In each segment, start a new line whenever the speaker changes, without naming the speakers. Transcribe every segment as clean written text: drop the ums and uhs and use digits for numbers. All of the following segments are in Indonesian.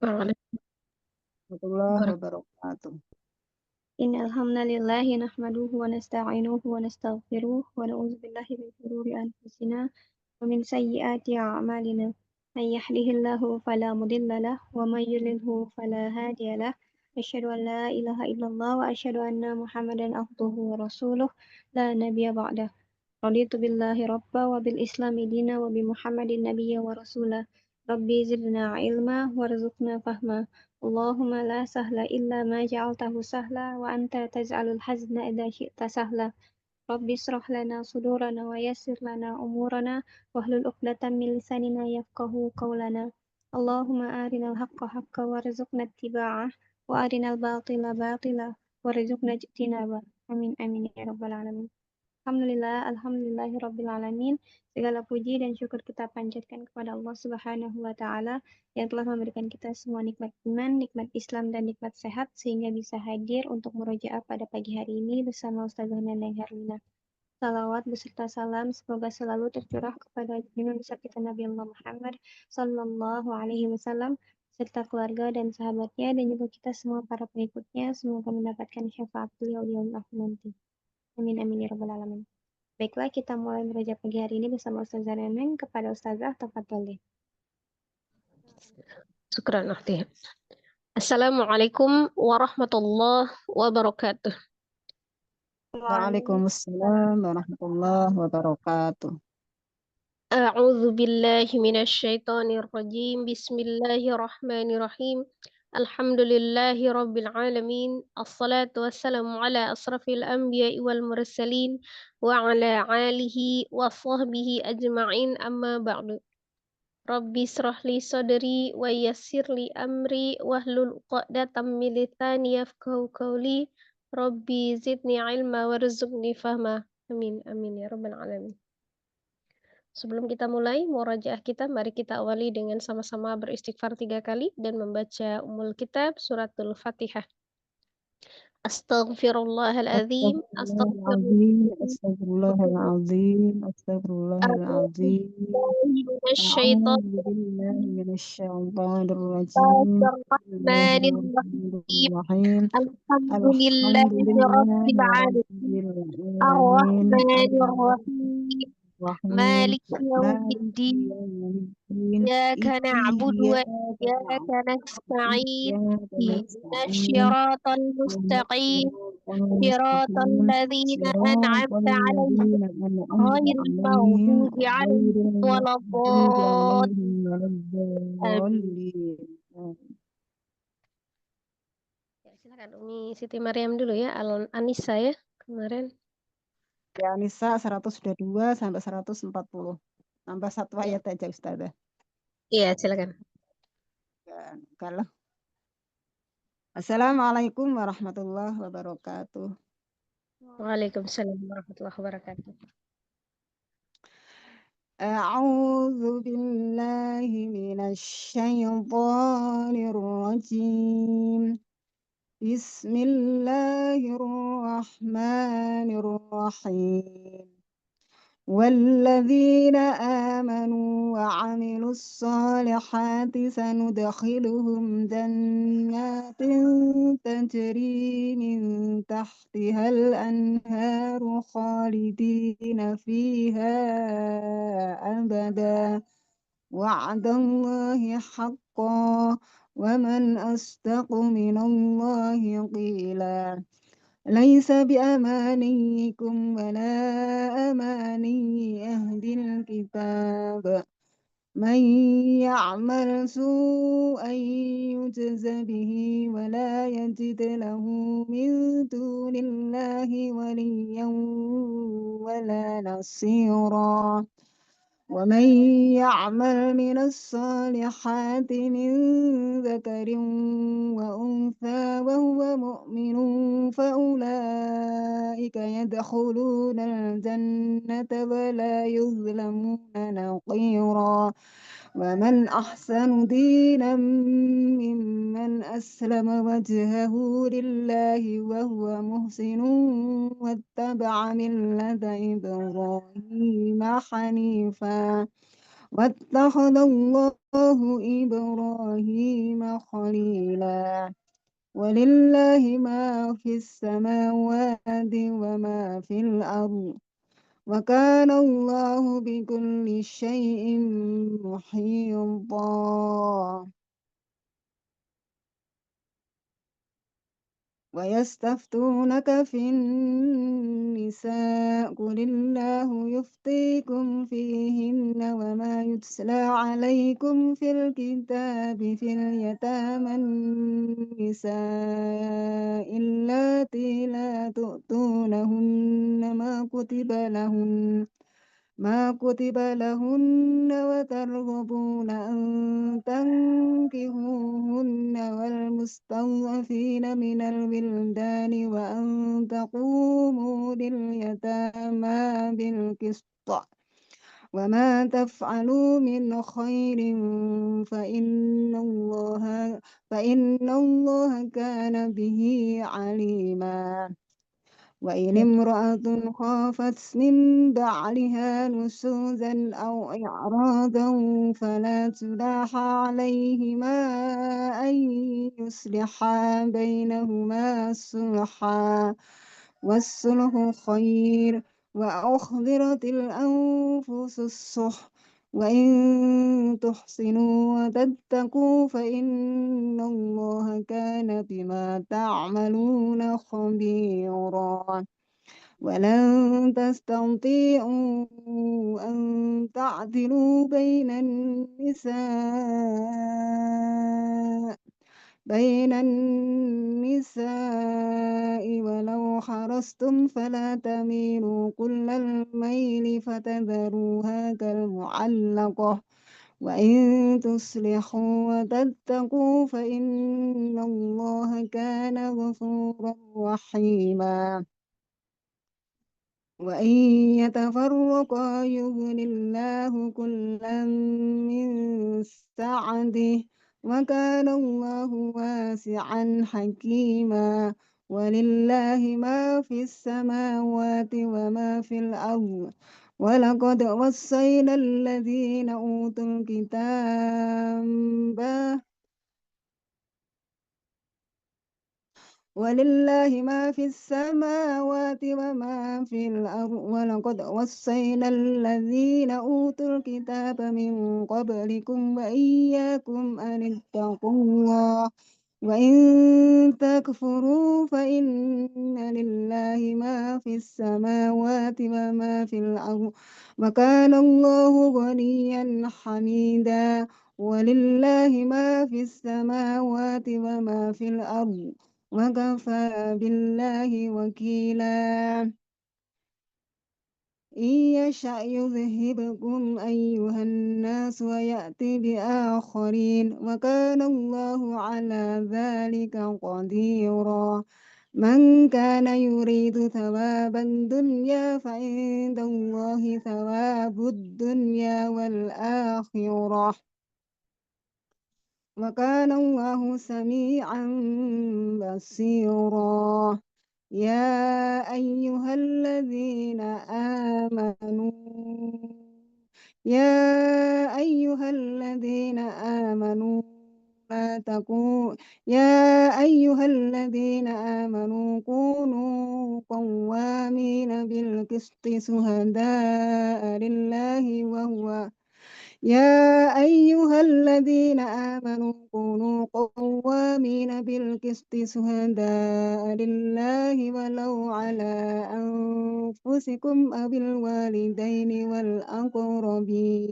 Waalaikumsalam
warahmatullahi wabarakatuh.
Innal hamdalillah nahmaduhu wa nasta'inuhu wa nastaghfiruh wa na'udzu billahi min shururi anfusina wa min sayyiati a'malina. Man yahdihillahu fala mudilla lahu wa man yudlilhu fala hadiya lahu. Asyhadu an la ilaha illallah wa asyhadu anna Muhammadan abduhu wa rasuluh la nabiyya ba'dah. Raditu billahi rabba wa bil islami dina wa bi Muhammadin nabiyya wa rasula. Rabbi zidna ilma warzuqna fahma. Allahumma la sahla illa ma ja'altahu sahla wa anta taj'alul hazna idza syi'ta sahla. Rabbi israh lana sudurana wa yassir lana umurana wahlul 'uqdatam min lisanina yafqahu qawlana. Allahumma arinal haqqa haqqan warzuqna ittiba'ah wa arinal batila batila warzuqna ijtinaba. Amin amin ya rabbal alamin. Alhamdulillahirabbil alamin. Segala puji dan syukur kita panjatkan kepada Allah Subhanahu wa taala yang telah memberikan kita semua nikmat iman, nikmat Islam dan nikmat sehat sehingga bisa hadir untuk murojaah pada pagi hari ini bersama Ustazah Neneng Herlina. Salawat beserta salam semoga selalu tercurah kepada junjungan besar kita Nabi Allah Muhammad sallallahu alaihi wasallam serta keluarga dan sahabatnya dan juga kita semua para pengikutnya, semoga mendapatkan syafaat beliau di yaumul akhir nanti. Amin amin ya rabbal alamin. Baiklah, kita mulai murojaah pagi hari ini bersama Ustazah Neneng. Kepada Ustazah, tafadhol.
Syukran Ukhti. Assalamualaikum warahmatullahi wabarakatuh.
Waalaikumsalam warahmatullahi wabarakatuh.
A'udzu billahi minasyaitonir rajim. Bismillahirrahmanirrahim. Alhamdulillahi rabbil alamin. Assalatu wassalamu ala asrafil anbiya'i wal mursalin wa ala alihi wa sahbihi ajma'in amma ba'du. Rabbi israh li sadri wa yassir li amri wahlul 'uqdatam min lisani yafqahu qawli. Rabbi zidni ilma warzuqni fahma. Amin amin ya rabbal alamin. Sebelum kita mulai murajaah kita, mari kita awali dengan sama-sama beristighfar 3 kali dan membaca Ummul Kitab suratul Fatihah. Astaghfirullahaladzim,
Astagfirullahaladzim, astagfirullahaladzim, astagfirullahaladzim. A'udzu billahi minasyaitonir rajim. Bismillahirrahmanirrahim.
Alhamdulillahi rabbil alamin. Ar-Rahmanir-Rahim. Malik yaumiddin. Iyyaka na'budu wa iyyaka nasta'in. Ihdinas siratal mustaqim. Siratal ladzina an'amta 'alaihim ghairil maghdubi 'alaihim waladdallin. Ya, silakan Umi Siti Maryam dulu ya, Anissa ya kemarin.
Ya, Nisa 102 sampai 140. Tambah satu ayat aja Ustazah.
Iya, silakan.
Kalau Assalamualaikum warahmatullahi wabarakatuh.
Waalaikumsalam warahmatullahi wabarakatuh.
A'udzu billahi minasyaitonir rajim. Bismillahirrahmanirrahim. والذين آمنوا وعملوا الصالحات سندخلهم جنات تجري من تحتها الأنهار خالدين فيها أبدا وعد الله حقا ومن أصدق من الله قيلا ليس بأمانيكم ولا أماني أهل الكتاب من يعمل سوءا يجز به ولا يجد له من دون الله وليا ولا نصيرا ومن يعمل من الصالحات من ذكر وأنثى وهو مؤمن فأولئك يدخلون الجنة ولا يظلمون نقيرا ومن أحسن دينا ممن أسلم وجهه لله وهو محسن واتبع ملة إبراهيم حنيفا واتخذ الله إبراهيم خليلا ولله ما في السماوات وما في الأرض وكان الله بكل شيء محيطا ويستفتونك في النساء قل الله يفتيكم فيهن وما يتلى عليكم في الكتاب في اليتامى النساء اللاتي لا تؤتونهن ما كتب لهن وترغبون أن تنكحوهن والمستضعفين من الولدان وأن تقوموا لليتامى بالقسط وما تفعلوا من خير فإن الله كان به عليما وإن امرأة خافت من بعلها نشوزا أو إعراضا فلا جناح عليهما أن يصلحا بينهما صلحا والصلح خير وأحضرت الأنفس الشح وإن تحسنوا وتتقوا فإن الله كان بما تعملون خبيرا ولن تستطيعوا أن تعدلوا بين النساء ولو حرصتم فلا تميلوا كل الميل فتذروها كالمعلقة وإن تصلحوا وتتقوا فإن الله كان غفورا رحيما وإن يتفرقا يغن الله كلا من سعته وكان الله واسعا حكيما ولله ما في السماوات وما في الأرض ولقد وصينا الذين أوتوا الكتاب ولله ما في السماوات وما في الأرض ولقد وصينا الذين أوتوا الكتاب من قبلكم وإياكم أن اتقوا الله وإن تكفروا فإن لله ما في السماوات وما في الأرض وكان الله غنيا حميدا ولله ما في السماوات وما في الأرض وكفى بالله وكيلا إن يشأ يذهبكم أيها الناس ويأتي بآخرين وكان الله على ذلك قديرا من كان يريد ثواب الدنيا فعند الله ثواب الدنيا والآخرة وكان الله سميعا بصيرا يا أيها الذين آمنوا يا أيها الذين آمنوا لا تكونوا يا أيها الذين آمنوا كونوا قوامين بالقسط شهداء لله يا أيها الذين آمنوا كونوا قوامين بالقسط شهداء لله ولو على أنفسكم أو الوالدين والأقربين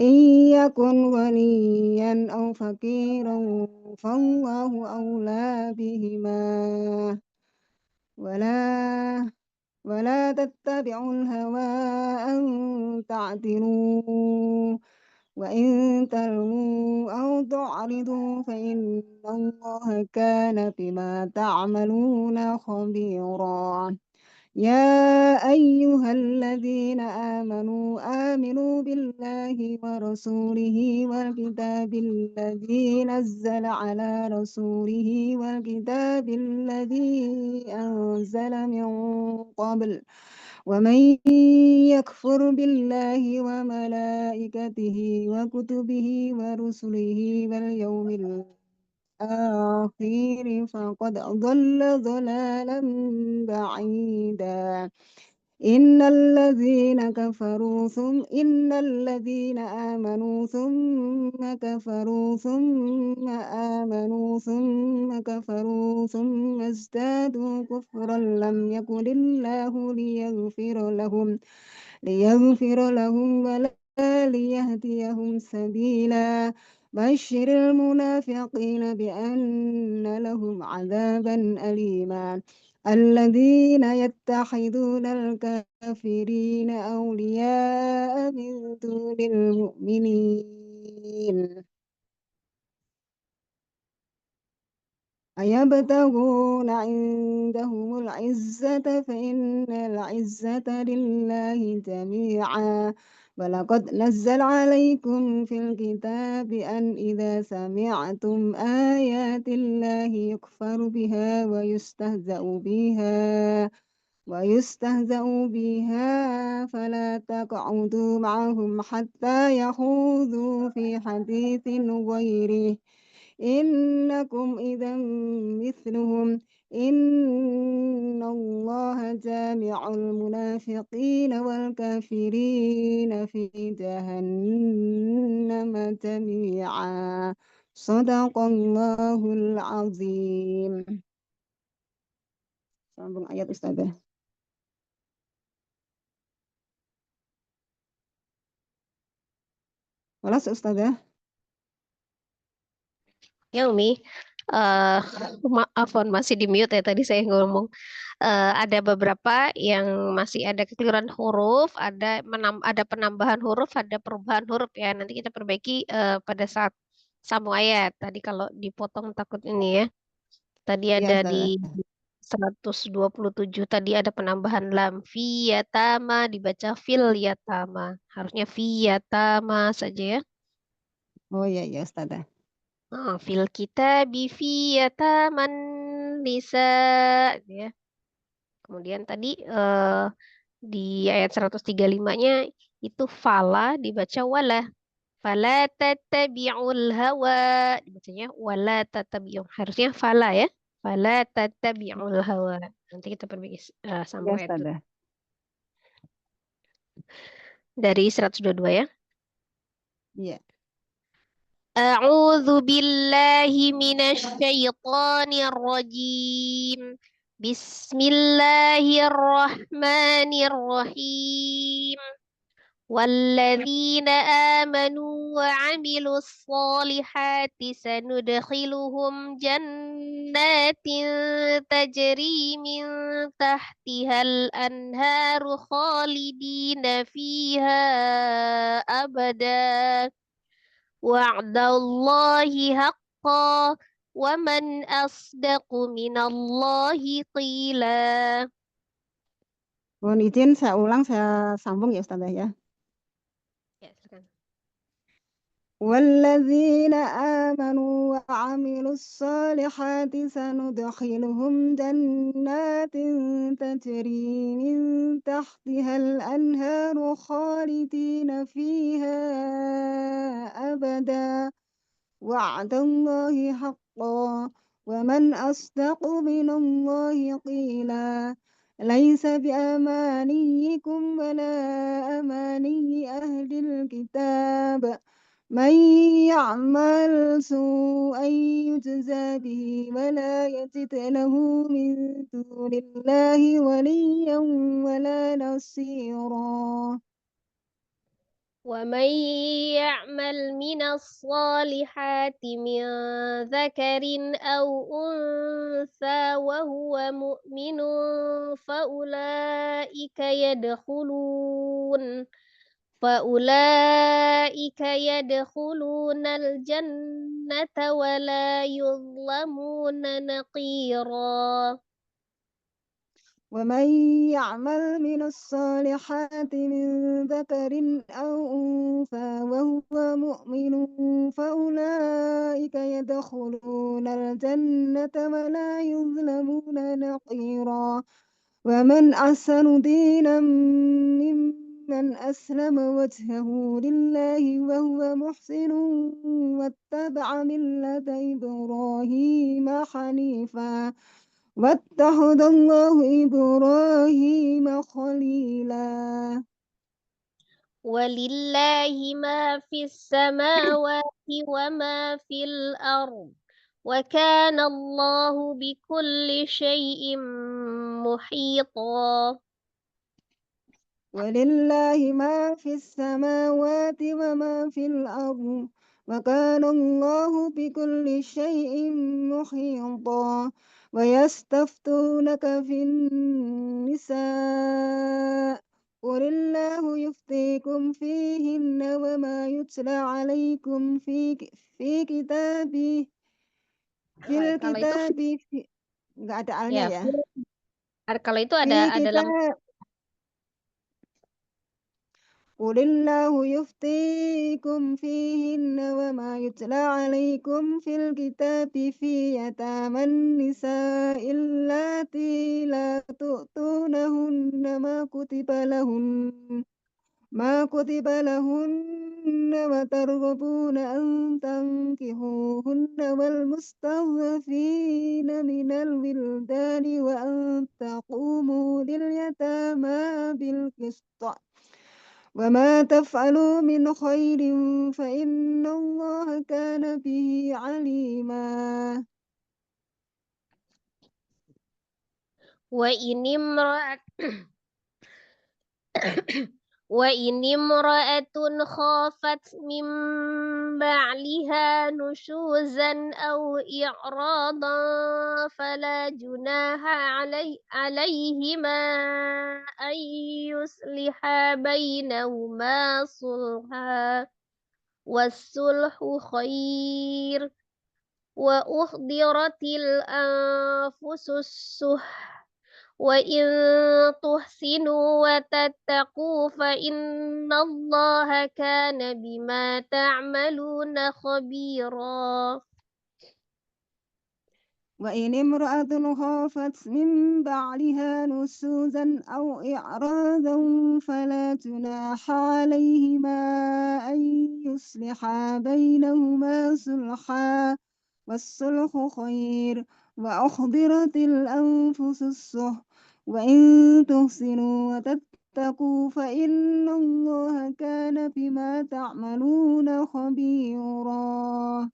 إن يكن غنيا أو فقيرا فالله أولى بهما ولا تتبعوا الهوى أن تعدلوا وإن تلووا أو تعرضوا فإن الله كان بما تعملون خبيرا يا أيها الذين آمنوا آمنوا بالله ورسوله والكتاب الذي نزل على رسوله والكتاب الذي أنزل من قبل ومن يكفر بالله وملائكته وكتبه ورسله واليوم الآخر فقد ضل ضلالا بعيدا إن الذين آمنوا ثم كفروا ثم آمنوا ثم كفروا ثم ازدادوا كفرا لم يكن الله ليغفر لهم ولا ليهديهم سبيلا بشر المنافقين بأن لهم عذابا أليما الذين يتخذون الكافرين أولياء من دون المؤمنين أيبتغون عندهم العزة فإن العزة لله جميعا ولقد نزل عليكم في الكتاب أن إذا سمعتم آيات الله يكفر بها ويستهزأ بها فلا تقعدوا معهم حتى يخوضوا في حديث غيره إنكم إذا مثلهم إن الله جامع المنافقين والكافرين في جهنم جميعا صدق الله العظيم. Sambung ayat Ustazah. Walas Ustazah.
Ya Umi, maaf masih di mute ya tadi saya ngomong. Ada beberapa yang masih ada kekeliruan huruf, ada penambahan huruf, ada perubahan huruf ya. Nanti kita perbaiki pada saat sambung ayat. Tadi kalau dipotong takut ini ya. Tadi
Iya
ada di
Ustazah.
127 tadi ada penambahan lam fiyatama dibaca fil yatama. Harusnya fiyatama saja ya.
Oh iya iya Ustazah.
Fil kitabi fiyataman nisa ya. Kemudian tadi di ayat 135-nya itu fala dibaca wala. Fala tattabi'ul hawa dibacanya wala tattabi'un. Harusnya fala ya. Fala tattabi'ul hawa. Nanti kita perbaiki
Iya
sambung ayat dulu.
Ustazah.
Dari 122 ya.
Iya.
أعوذ بالله من الشيطان الرجيم بسم الله الرحمن الرحيم والذين آمنوا وعملوا الصالحات سندخلهم جنات تجري من تحتها الأنهار خالدين فيها أبدا وعد الله حقا ومن أصدق من الله قيلا.
Mohon izin saya ulang, saya sambung ya Ustazah ya.
Ya, silakan.
والذين آمنوا وعملوا الصالحات سندخلهم جنات تجري من تحتها الأنهار خالدين فيها أبدا وعد الله حقا ومن أصدق من الله قيلا ليس بأمانيكم ولا أماني أهل الكتاب من يعمل سوءا يجزى به ولا يجد له من دون الله وليا ولا نصيرا
ومن يعمل من الصالحات من ذكر أو أنثى وهو مؤمن فأولئك يدخلون الجنة ولا يظلمون نقيرا.
ومن يعمل من الصالحات من ذكر أو أنثى وهو مؤمن فأولئك يدخلون الجنة ولا يظلمون نقيرا ومن أحسن دينا ممن أسلم وجهه لله وهو محسن واتبع ملة إبراهيم حنيفا واتخذ الله إبراهيم خليلا
ولله ما في السماوات وما في الأرض وكان الله بكل شيء محيطا.
ولله ما في السماوات وما في الأرض وكان الله بكل شيء محيطا ويستفتونك في النساء قل الله يفتيكم فيهن وما يتلى عليكم في كتابه في
Kalau itu
الكتاب nggak ada alnya
ya,
ya
kalau itu
في
ada lam.
كتاب قل الله يفتيكم فيهن وما يتلى عليكم في الكتاب في يتامى النساء اللاتي لا تؤتونهن ما كتب لهن وترغبون أن تنكحوهن والمستضعفين من الولدان وأن تقوموا لليتامى بالقسط وما تفعلوا من خير فإن الله كان به عليما
وإن امرأة وإن امرأة خافت من بعلها نشوزا أو إعراضا فلا جناح عليهما أن يصلحا بينهما صلحا والصلح خير وأحضرت الأنفس الشح وإن تحسنوا وتتقوا فإن الله كان بما تعملون خبيرا.
وإن امرأة خافت من بعلها نشوزا أو إعراضا فلا جناح عليهما أن يصلحا بينهما صلحا والصلح خير وأحضرت الأنفس الشح وإن تحسنوا وتتقوا فإن الله كان بما تعملون خبيرا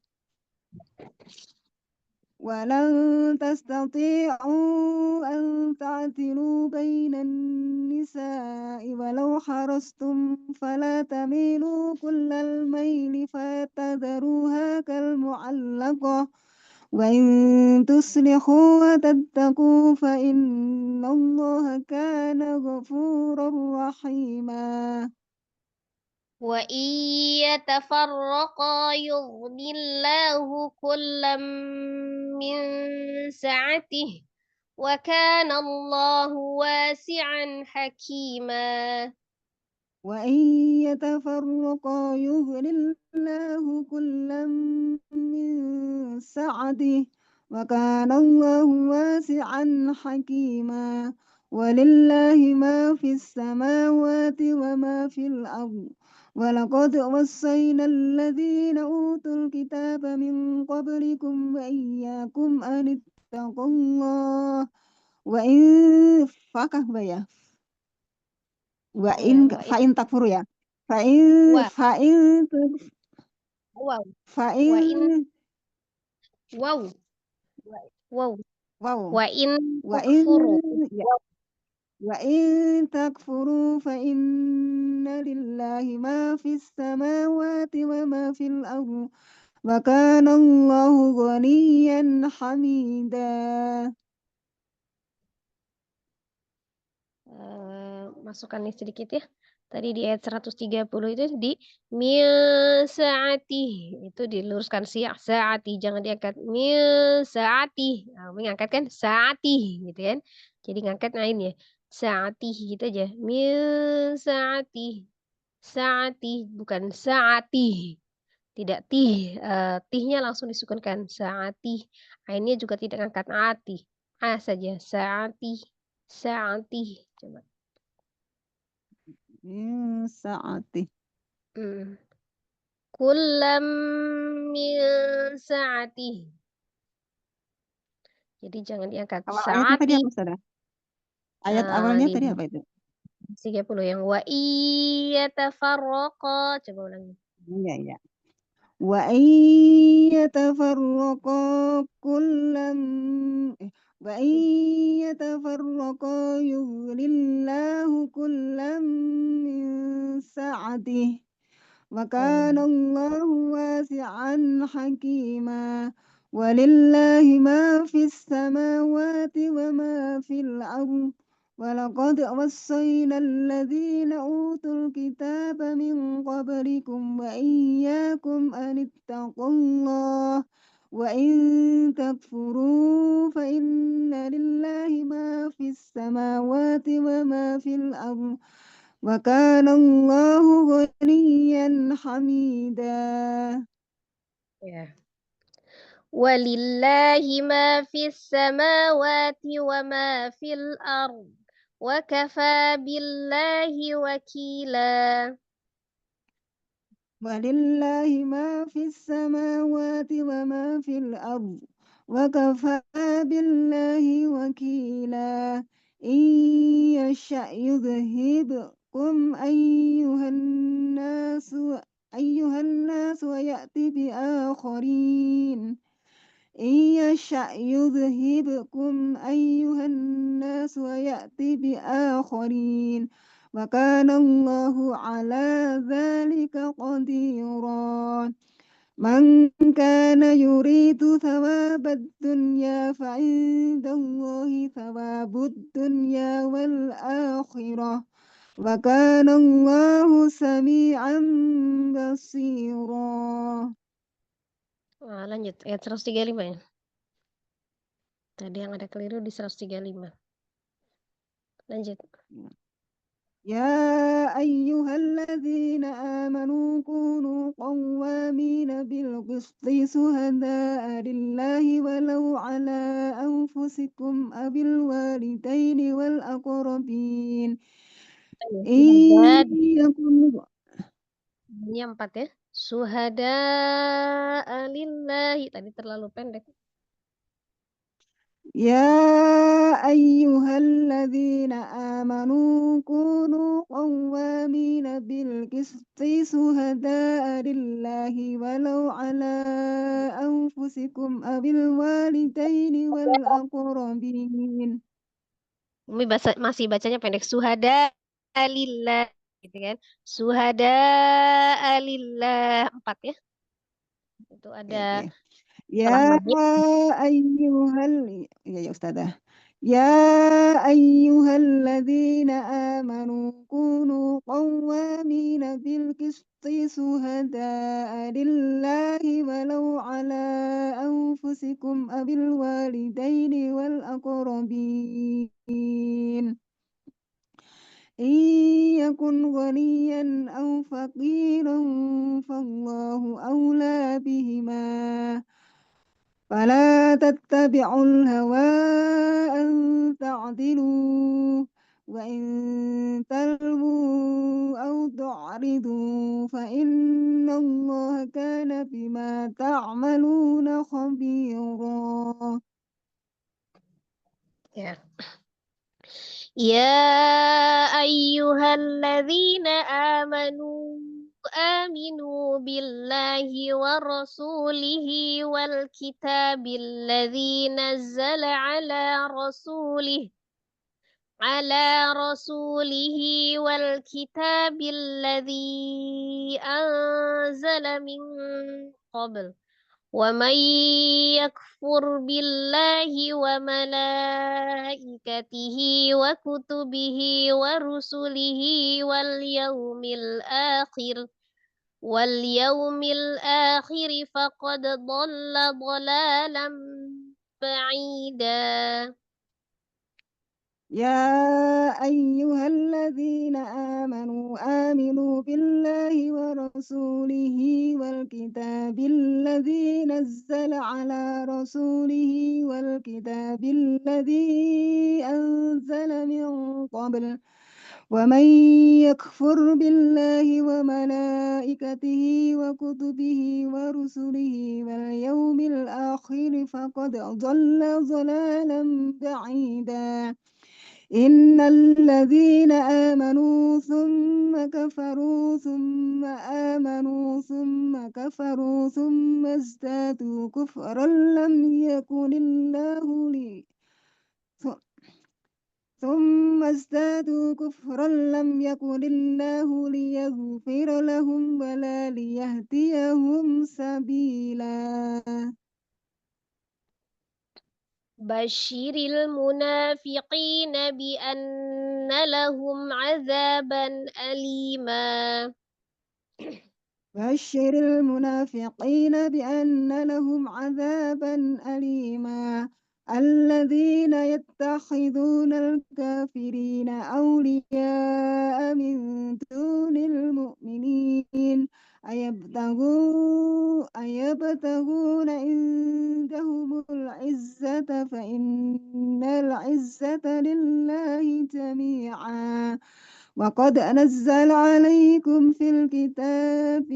ولن تستطيعوا أن تعدلوا بين النساء ولو حرصتم فلا تميلوا كل الميل فتذروها كالمعلقة وإن تصلحوا وتتقوا فإن الله كان غفورا رحيما
وإن يتفرقا يغن الله كلا من سعته وكان الله واسعا حكيما.
وإن يتفرقا يغن الله كلا من سعته وكان الله واسعا حكيما ولله ما في السماوات وما في الأرض ولقد وصينا الذين أوتوا الكتاب من قبلكم وإياكم أن اتقوا الله وإن وإن فإن تكفروا يا فإن فإن
واو واو
واو
وإن
وإن
تكفروا
وإن تكفروا فإن لله ما في السماوات وما في الأرض وكان الله غنيا حميدا.
Masukkan nih sedikit ya. Tadi di ayat 130 itu di min saati itu diluruskan saati jangan diangkat min saati. Nah, mengangkat kan saati gitu kan. Jadi ngangkat ain ya. Saatih gitu aja. Min saatih. Saatih bukan saatih. Tidak tih. Tihnya langsung disukunkan. Saatih. Ainnya juga tidak ngangkat atih. A saja. Saatih. Saatih. Coba.
Min sa'atih.
Kullam min saatih. Jadi jangan diangkat.
Awal ayatnya tadi
Saatih.
apa, Ustazah? Ayat awalnya tadi apa itu?
30 yang wa iyatafarraqa. Coba ulangi.
Iya, iya. Wa iyatafarraqa kullam wa iyatafarraqa yughnillahu kullam min sa'atih. Wa kana Allahu wasi'an hakima. Walillahi ma fis samawati wa ma fil ardh. ولقد وصينا الذين أوتوا الكتاب من قبلكم وإياكم أن اتقوا الله وإن تكفروا فإن لله ما في السماوات وما في الأرض وكان الله غنيا حميدا.
Ya. Walillahi ma fis samawati wa ma fil ard. Wa kafa billahi wakila.
ولله ما في السماوات وما في الأرض وكفى بالله وكيلا. إن يشأ يذهبكم أيها الناس ويأتي بآخرين. إن يشأ يذهبكم أيها الناس ويأتي بآخرين وكان الله على ذلك قديرا. من كان يريد ثواب الدنيا فعند الله ثواب الدنيا والآخرة وكان الله سميعا بصيرا.
Lanjut ayat 135 ya. Tadi yang ada keliru di 135. Lanjut.
يا أيها الذين آمنوا كونوا قوامين بالقسط شهداء لله ولو على أنفسكم أو الوالدين والأقربين إن يكن
Ini 4 ya. Suhada lillahi. Tadi terlalu pendek.
يا أيها الذين آمنوا كونوا قوامين بالقسط شهداء لله ولو على أنفسكم أو الوالدين والأقربين.
Umi masih bacanya pendek. Suhada lillah. Gitu kan. Suhada lillah. 4 ya. Itu ada
Okay.
setelah
Ya
maghrib.
ya Ustazah. Ya ayyuhalladzina amanu kunu qawwamina bil qisti suhada'a lillahi walau ala anfusikum abil walidaini wal aqrabin. إن يكن غنيا أو فقيرا فالله أولى بهما فلا تتبعوا الهوى أن تعدلوا وإن تلووا أو تعرضوا فإن الله كان بما تعملون خبيرا.
Ya. Ya ayyuhalladzina aminu billahi wa rasulihi wal kitabil ladzi nazzala ala rasulihi wal kitabil ladzi anzala min qabl. ومن يكفر بالله وملائكته وكتبه ورسله واليوم الآخر فقد ضل ضلالا بعيدا.
يا أيها الذين آمنوا بالله ورسوله والكتاب الذي نزل على رسوله والكتاب الذي أنزل من قبل ومن يكفر بالله وملائكته وكتبه ورسله واليوم الآخر فقد ضل ضلالا بعيدا إن الذين آمنوا ثم كفروا ثم آمنوا ثم كفروا ثم ازدادوا كفرا لم يكن الله ثم ازدادوا كفرا لم يكن الله ليغفر لهم ولا ليهديهم سبيلا
بشر المنافقين بأن لهم عذابا أليما
بشر المنافقين بأن لهم عذابا أليما الذين يتخذون الكافرين أولياء من دون المؤمنين أيبتغون عندهم العزة فإن العزة لله جميعا وقد نزل عليكم في الكتاب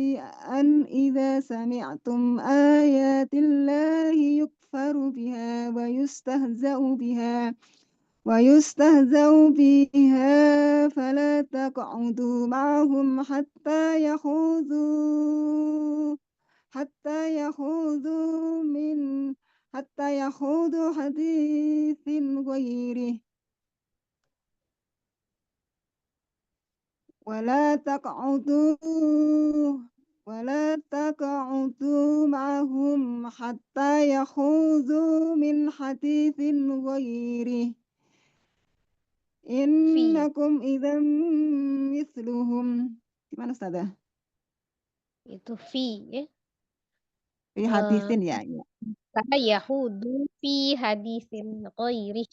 أن إذا سمعتم آيات الله يكفر بها ويستهزأ بها فلا تقعدوا معهم حتى يخوضوا حديث غيره ولا تقعدوا معهم حتى يخوضوا من حديث غيره إنكم إذا مثلهم. Gimana Ustazah?
itu fi
Fi hadisin ya.
yahudu fi hadisin ghairi.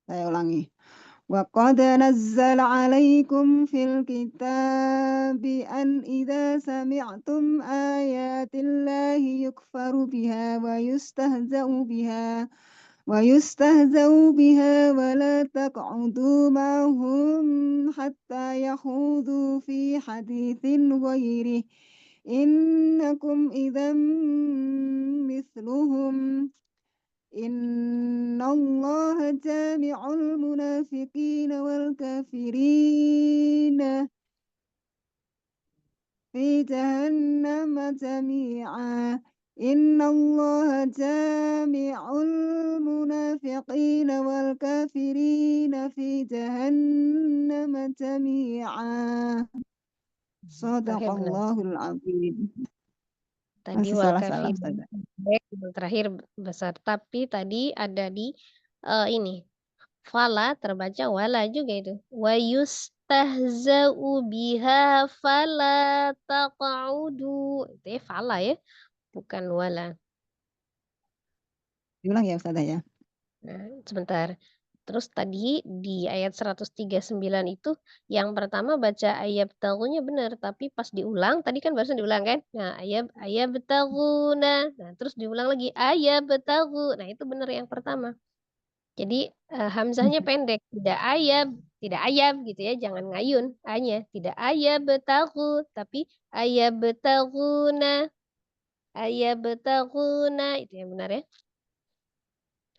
Saya ulangi. وقد نزل عليكم في الكتاب أن إذا سمعتم آيات الله يكفر بها ويستهزأ بها ولا تقعدوا معهم حتى يخوضوا في حديث غيره إنكم إذا مثلهم إن الله جامع المنافقين والكافرين في جهنم جميعا إن الله جامع المنافقين والكافرين في جهنم جميعا صدق الله العظيم.
Tadi
Masih
wal
salah
kafir
Ustazah.
terakhir besar, tapi tadi ada di ini fala terbaca wala juga itu. Wa yustahza'u biha fala taq'udu. Itu ya fala ya, bukan wala.
Diulang ya Ustazah ya.
Nah, sebentar. Terus tadi di ayat 139 itu yang pertama baca ayat tagunya benar, tapi pas diulang tadi kan barusan diulang kan? Nah, ayat betaguna. Nah, terus diulang lagi ayat betagu. Nah, itu benar yang pertama. Jadi hamzahnya pendek, tidak ayab gitu ya, jangan ngayun a-nya. Tidak ayab betagu, tapi ayat betaguna. Ayat betaguna itu yang benar ya.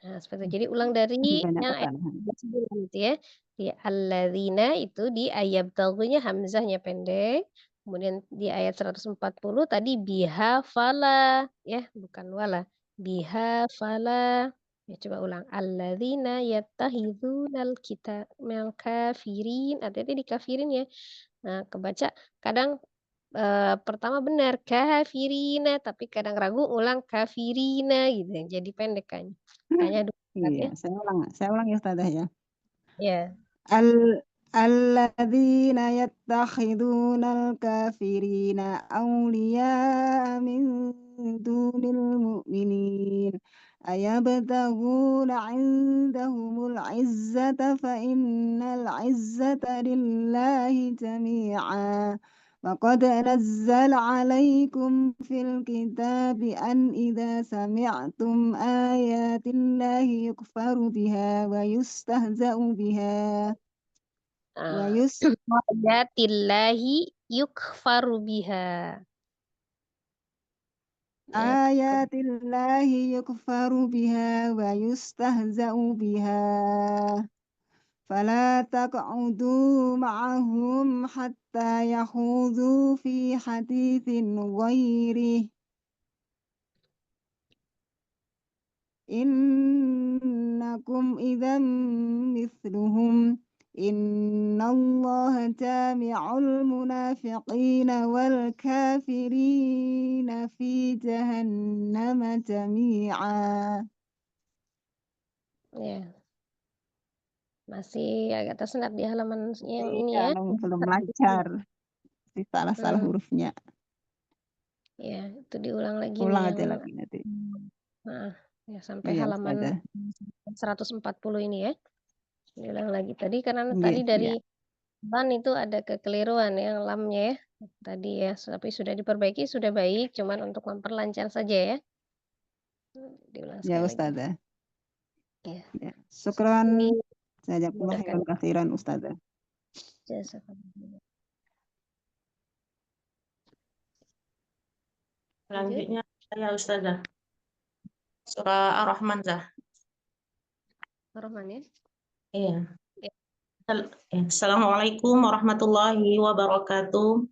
Nah, seperti itu. Jadi ulang dari
Banyak
yang ayat
kesalahan.
39 gitu ya. Di alladzina itu di ayat taghunya hamzahnya pendek. Kemudian di ayat 140 tadi biha fala ya, bukan wala. Biha fala. Ya, coba ulang. Alladzina yattakhidunal kitabal kafirin. Hati-hati di kafirin ya. Nah, kebaca kadang pertama benar kafirina, tapi kadang ragu ulang kafirina gitu. Jadi pendek kan. Kayaknya
Iya,
ya.
saya ulang ya Ustazah ya.
Ya.
الذين يتخذون الكافرين أولياء من دون المؤمنين أيبتغون عندهم العزة فإن العزة لله جميعا وقد نزل عليكم في الكتاب أن إذا سمعتم آيات الله يكفر بها ويستهزأ بها
Ayatillahi yukfaru biha.
آيات الله يكفر بها ويستهزأ بها فلا تقعدوا معهم حتى يخوضوا في حديث غيره إنكم إذا مثلهم إن الله جامع المنافقين والكافرين في جهنم جميعا.
Ya, masih agak tersendat di halaman yang ini
Iya,
ya.
belum lancar. Salah-salah hurufnya.
Ya, itu diulang lagi
Ulang
nih
aja
yang
lagi nanti.
ya sampai
Iya,
halaman
Ustazah.
140 ini ya. Diulang lagi tadi karena
Iya,
tadi dari
iya.
ban itu ada kekeliruan yang lamnya ya. Tadi ya, tapi sudah diperbaiki, sudah baik, cuman untuk memperlancar saja ya. Diulang
Ya,
sekali lagi.
Ustazah.
Ya.
Ya. Syukran.
Ini
Jazakumullah
mudahkan
khairan katsiran, Ustazah.
jasa.
Selanjutnya saya Ustazah. Surah Ar-Rahman, Zah.
Ar-Rahman ya.
Iya.
Ya.
Assalamualaikum warahmatullahi wabarakatuh.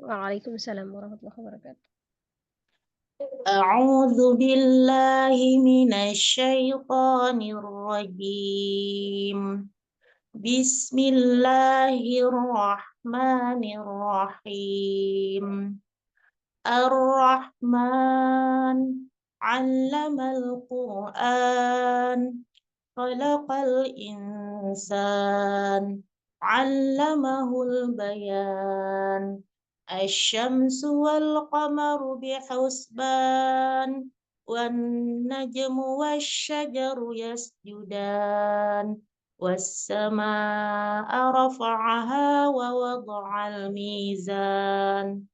Waalaikumsalam warahmatullahi wabarakatuh.
A'udzu billahi minasyaitonir rajim. Bismillahirrahmanirrahim. Ar-Rahman 'allamal Qur'an. Khalaqal insan 'allamahul bayan. Asy-syamsu wal qamaru bihusban wan najmu wasy-syajaru yasjudan was samaa'a rafa'aha wa wada'al mizan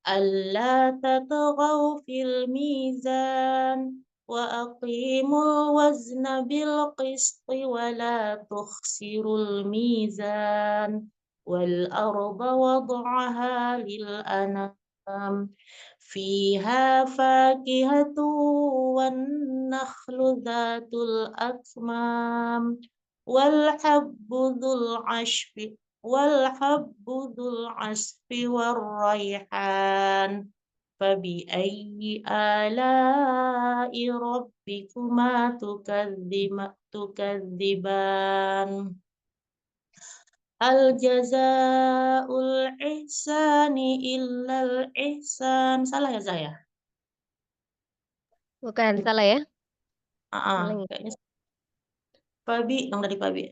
alla tatghaw fil mizan wa aqimul wazna bil qisti wa la tukhsirul mizan wal arda wad'aha lil anam fiha fakihatu wan nakhlu dhatul akmam wal habbu dhul ashfi war rayhan fabiayyi ala'i rabbikuma tukadziban hal jazaa'ul ihsani illal ihsan. Salah ya saya?
Bukan salah ya? Ulangi.
Kayaknya dong dari Fabi.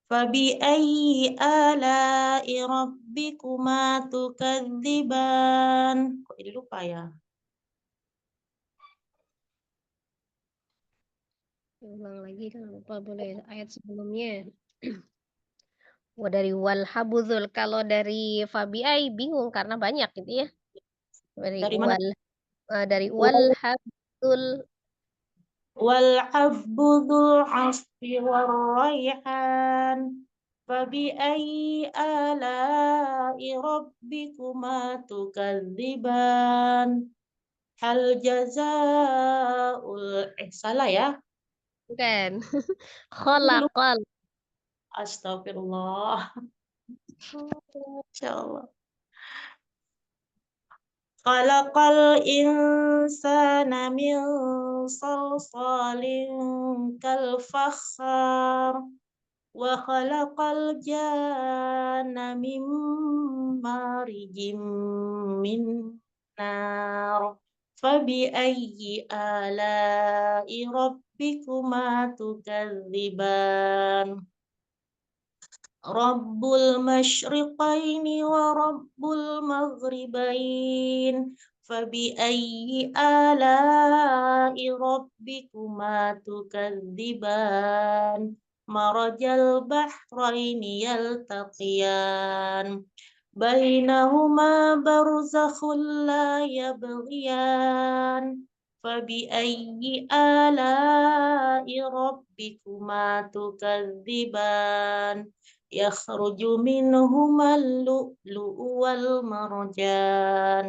Fabiayyi ala'i rabbikuma tukadziban. Kok jadi lupa ya?
Ulang lagi kalau lupa boleh ayat sebelumnya. Wah, dari wal habuzul, kalau dari Fabiai bingung karena banyak gitu ya.
Dari mana?
Dari wal habuzul
Wal habbu dzul 'asfi war rayhan fabiayyi ala'i rabbikuma tukadziban hal jazaa'ul salah ya?
bukan.
Ini lupa.
Khalaqal.
Astagfirullah. Insyaallah. Khalaqal insana min salsalin kal fakhar wa khalaqal janna min marijim min nar fabi ayyi ala'i rabbikuma tukadziban Rabbul masyriqaini wa rabbul maghribain فبأي آلاء ربكما تكذبان مرج البحرين يلتقيان بينهما برزخ لا يبغيان فبأي آلاء ربكما تكذبان يخرج منهما اللؤلؤ والمرجان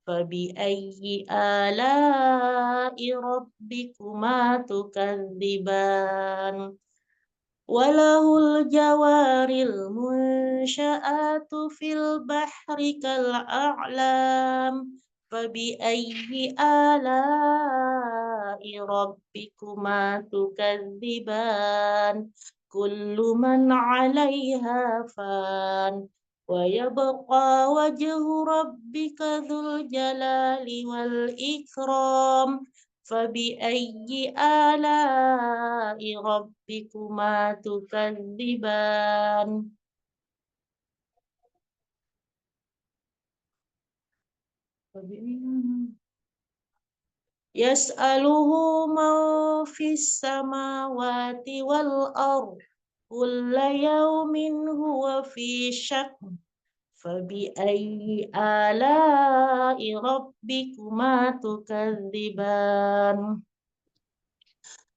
فبأي آلاء ربكما تكذبان وله الجوار المنشآت في البحر كالأعلام فبأي آلاء ربكما تكذبان كل من عليها فان ويبقى وجه ربك ذو الجلال والإكرام فبأي آلاء ربكما تكذبان يسأله من في السماوات والأرض كل يوم هو في شأن فبأي آلاء ربكما تكذبان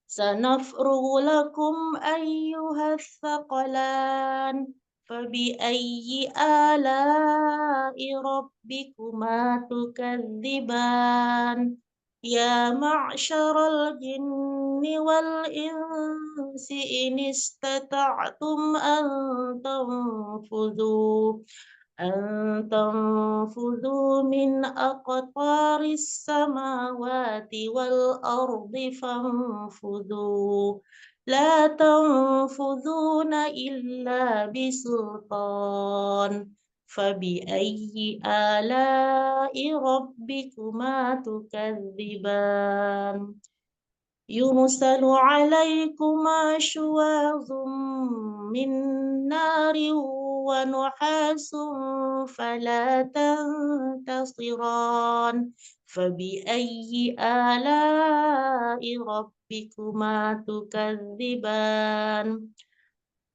سنفرغ لكم أيها الثقلان فبأي آلاء ربكما تكذبان يا معشر الجن والإنس إن استطعتم أن تنفذوا من أقطار السماوات والأرض فانفذوا لا تنفذون إلا بسلطان فبأي آلاء ربكما تكذبان يرسل عليكما شواظ من نار ونحاس فلا تنتصران فبأي آلاء ربكما تكذبان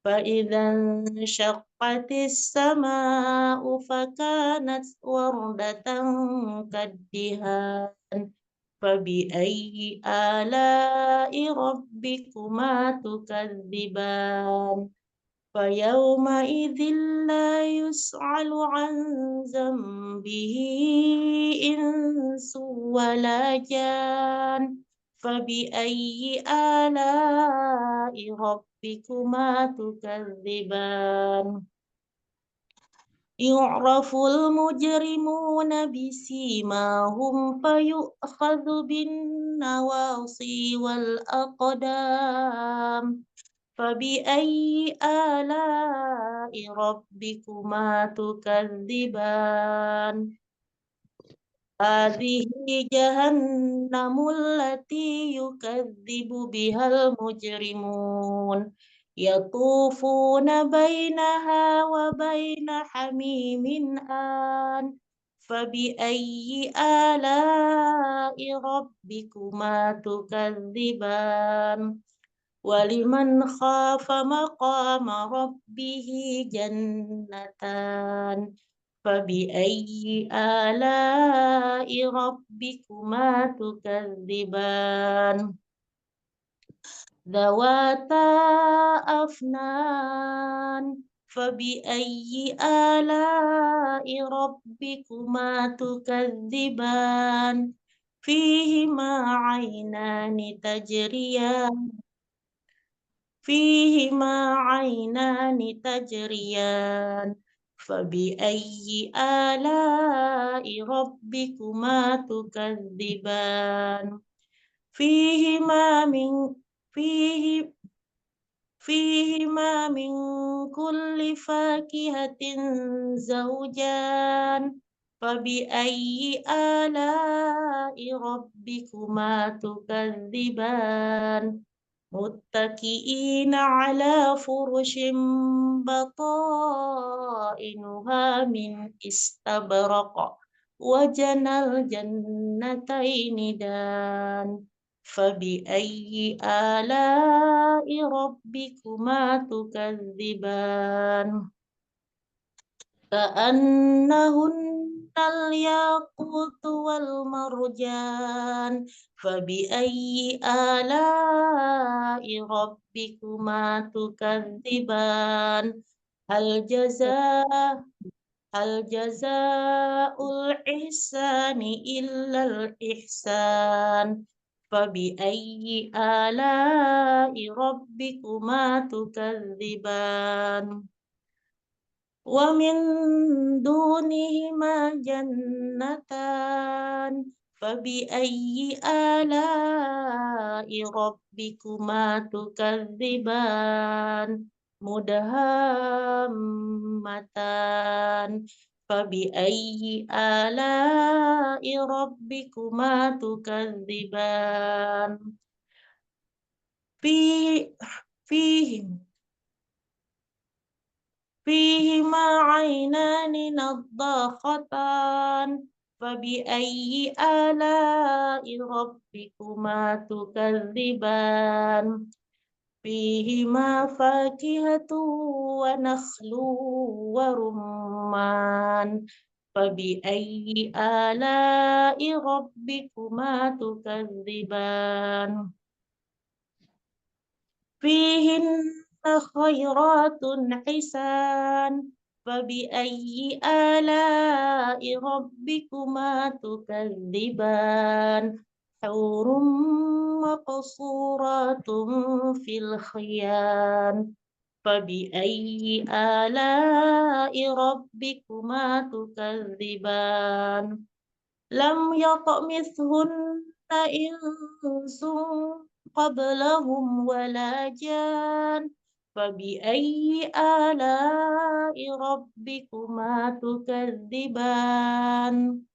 فإذا انشقت السماء فكانت وردة كالدهان فبأي آلاء ربكما تكذبان فيومئذ لا يسأل عن ذنبه إنس ولا جان فبأي آلاء ربكما تكذبان يعرف المجرمون بسيماهم فيؤخذ بالنواصي والأقدام فبأي آلاء ربكما تكذبان هذه جهنم التي يكذب بها المجرمون يطوفون بينها وبين حميم آن فبأي آلاء ربكما تكذبان ولمن خاف مقام ربه جنتان فبأي آلاء ربكما تكذبان ذواتا أفنان فبأي آلاء ربكما تكذبان فيهما عينان تجريان فبأي آلاء ربكما تكذبان فيهما من كل فاكهة زوجان فبأي آلاء ربكما تكذبان متكئين على فرش بطائنها من استبرق wajanal jannataini dan. Fabi'ayyi ala'i rabbikuma tukadziban. Ka'annahunal yaqutu wal marjan. Fabi'ayyi ala'i rabbikuma tukadziban. Hal jazaa'ul ihsani illal ihsan. Fabi'ayyi ala'i rabbikuma tukadziban. Wa min dunihima jannatan. Fabi'ayyi ala'i rabbikuma tukadziban. Mudhammatan. Fabi'ayyi ala'i rabbikuma tukadziban. Fihima aynani naddakhatan. Fabi'ayyi ala'i rabbikuma tukadziban. Fihima fakihatu wa nakhlu wa rumman. Fabi'ayyi ala'i rabbikuma tukadziban. Fihinna khairatun hisan. Fabi'ayyi ala'i rabbikuma tukadziban. Hurum maqsuratun fil khiyan. Fabi'ayyi ala'i rabbikuma tukadziban. Lam yatmithunna insun qablahum wala jan. Fabi'ayyi ala'i rabbikuma tukadziban.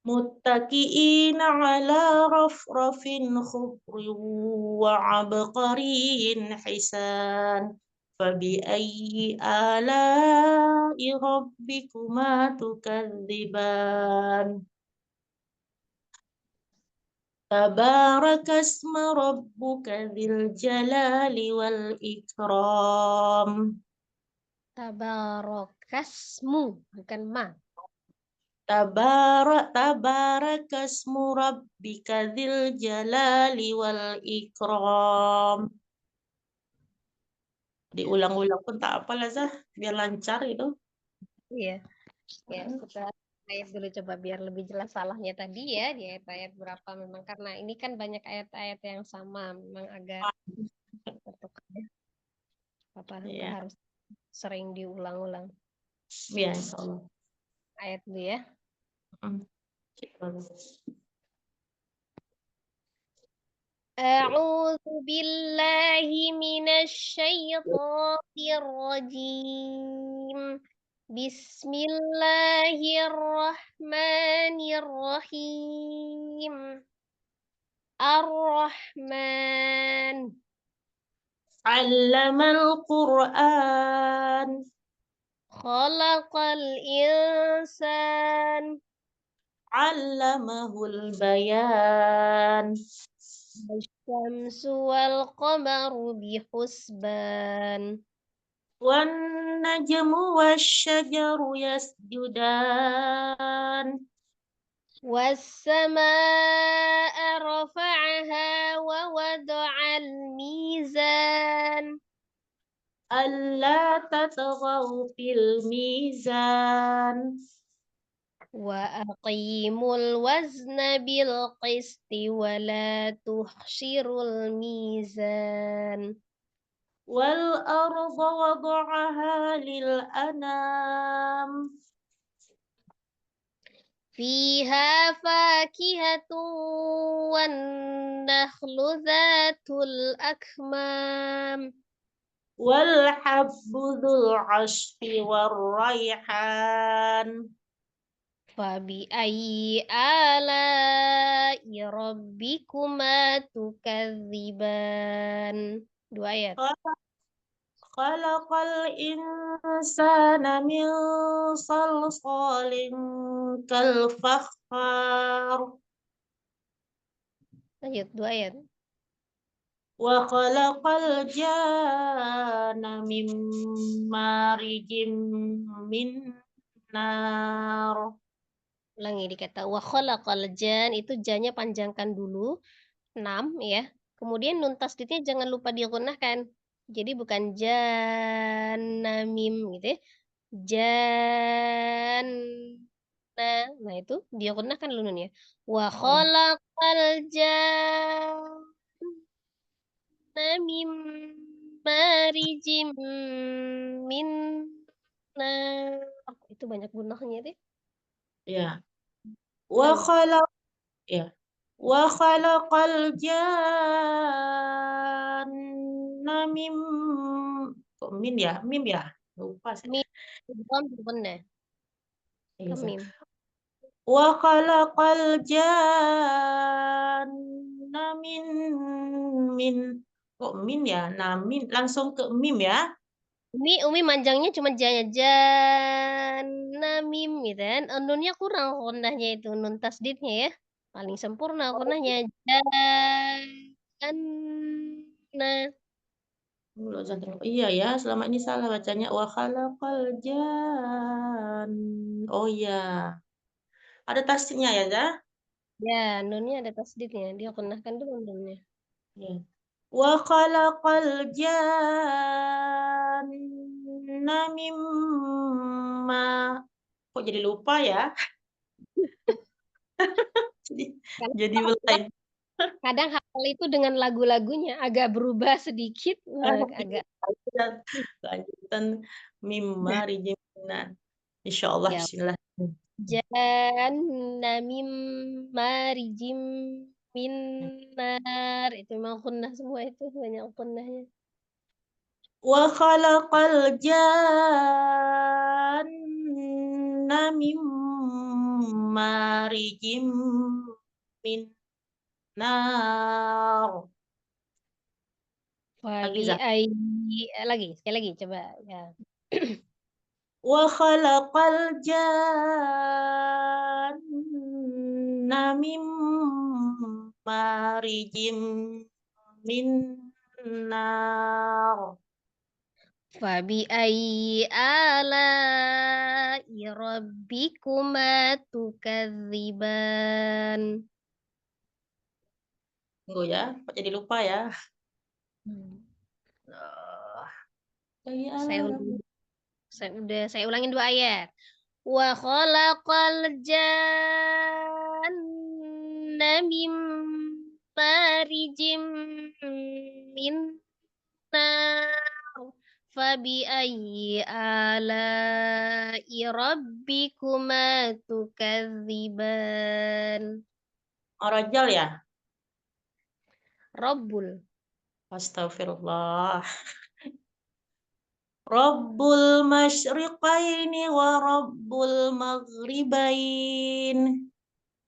Muttaqi'ina ala rafrafin khudrin wa abqariyin hisan. Fabi'ayyi ala'i rabbikuma tukadziban. Tabarakasma rabbuka dzil jalali wal ikram.
Tabarakasmu, bukan ma.
Tabarakasmu rabbika dzil jalali wal ikram. Diulang-ulang pun tak apa lah, Zah, biar lancar itu.
Iya. Ya, kita ayat dulu coba biar lebih jelas salahnya tadi ya di ayat-ayat berapa memang karena ini kan banyak ayat-ayat yang sama memang agak tertukar ya. Apa
Iya,
harus sering diulang-ulang
ya, insyaallah.
ayat dulu ya. A'udzu billahi minasy syaithanir rajim. Bismillahirrahmanirrahim. Ar-Rahman.
Allamal Qur'an.
Khalaqal insan.
Allamahul bayan.
Asy-syamsu wal qamaru bihusban.
Wan najmu wasyajaru yasjudan.
Was-samaa'a rafa'aha wa wada'al mizan.
Alla tatghaw fil mizan.
Wa aqimul wazna bil qisti wa la tuhsyirul mizan.
Wal arda wada'aha lil anam.
Fiha fakihatun wan nakhlu dhatul akmam.
Wal habbu dzul 'ashfi war rayhan.
Fabi ayyi ala'i rabbikuma tukadziban. 2 ayat.
Khalaqal insana min salsalin kal fakhar.
Lanjut 2 ayat.
Wa khalaqal janna min marijim min nar.
Ulangi dikata wa khalaqal jan, itu jannya panjangkan dulu 6 ya. Kemudian nun tasdidnya jangan lupa digunakan. Jadi bukan jannamim gitu ya. Janna. Nah, itu digunakan dulu nunnya. Wa khalaqal janna mim marijim min nar. Itu banyak gunanya deh.
Ya.
Ulangi.
Ya. Wa khalaqal janna kok min ya? Mim ya? Lupa saya.
Mim benar.
Iya, saya.
Mim.
Wa khalaqal janna min kok min ya? Nah, min langsung ke mim ya.
Umi manjangnya cuma janamim gitu kan. Nunnya kurang kondahnya itu nun tasdidnya ya. Paling sempurna kondahnya janna.
Iya ya, selama ini salah bacanya wa khalaqal jan. Oh iya. Ada tasdidnya ya, Zah?
Ya, nunnya ada tasdidnya. Dia kondahkan dulu nunnya.
Ya. Wa khalaqal janna mimma. Kok jadi lupa ya? Jadi
Kadang,
mulai.
kadang hal itu dengan lagu-lagunya agak berubah sedikit. Agak.
Lanjutan mimma rijimna. Insyaallah
Ya,
bismillah.
jannamim marijim minar. Itu memang kundah semua itu. Banyak kundahnya.
Wa khalaqal janna mimma rijim min nar. Lagi,
Fabi
Zah.
lagi sekali lagi coba ya.
Wa khalaqal janna mimma rijim min nar.
Fabi ala rabbikuma tukadziban.
Tunggu ya, kok jadi lupa ya.
Saya ulangin 2 ayat. Wa khalaqal janna mim marijim min nar. Fabi ala rabbikuma tukadziban.
Rajal ya?
Rabbul.
Astagfirullah. Rabbul masyriqaini wa rabbul maghribain.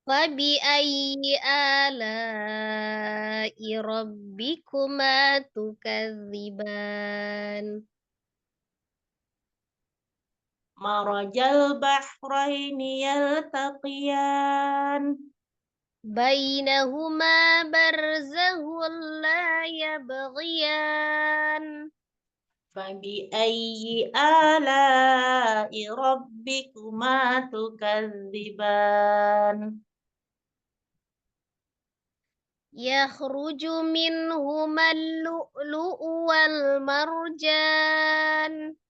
Fabi ala rabbikuma tukadziban.
Marajal bahraini yaltaqiyan.
Bainahuma barzahun la yabghiyan.
Fabi ayyi ala'i rabbikuma tukadziban.
Yakhruju minhuma al-lu'lu'u wal marjan.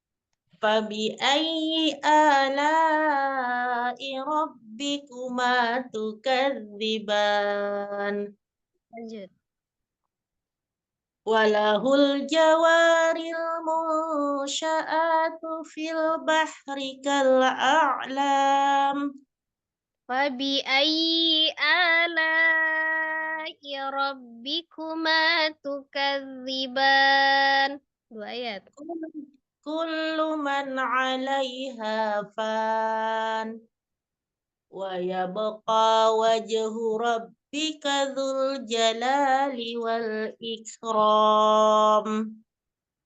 Fabi ayyi ala'i rabbikuma tukadziban.
Lanjut.
Walahul jawaril munsya'atu fil bahri kal a'lam.
Fabi ala rabbikuma tukadziban. 2 ayat.
Kullu man 'alaiha fan. Wa yabqa wajhu rabbika dzul jalali wal ikram.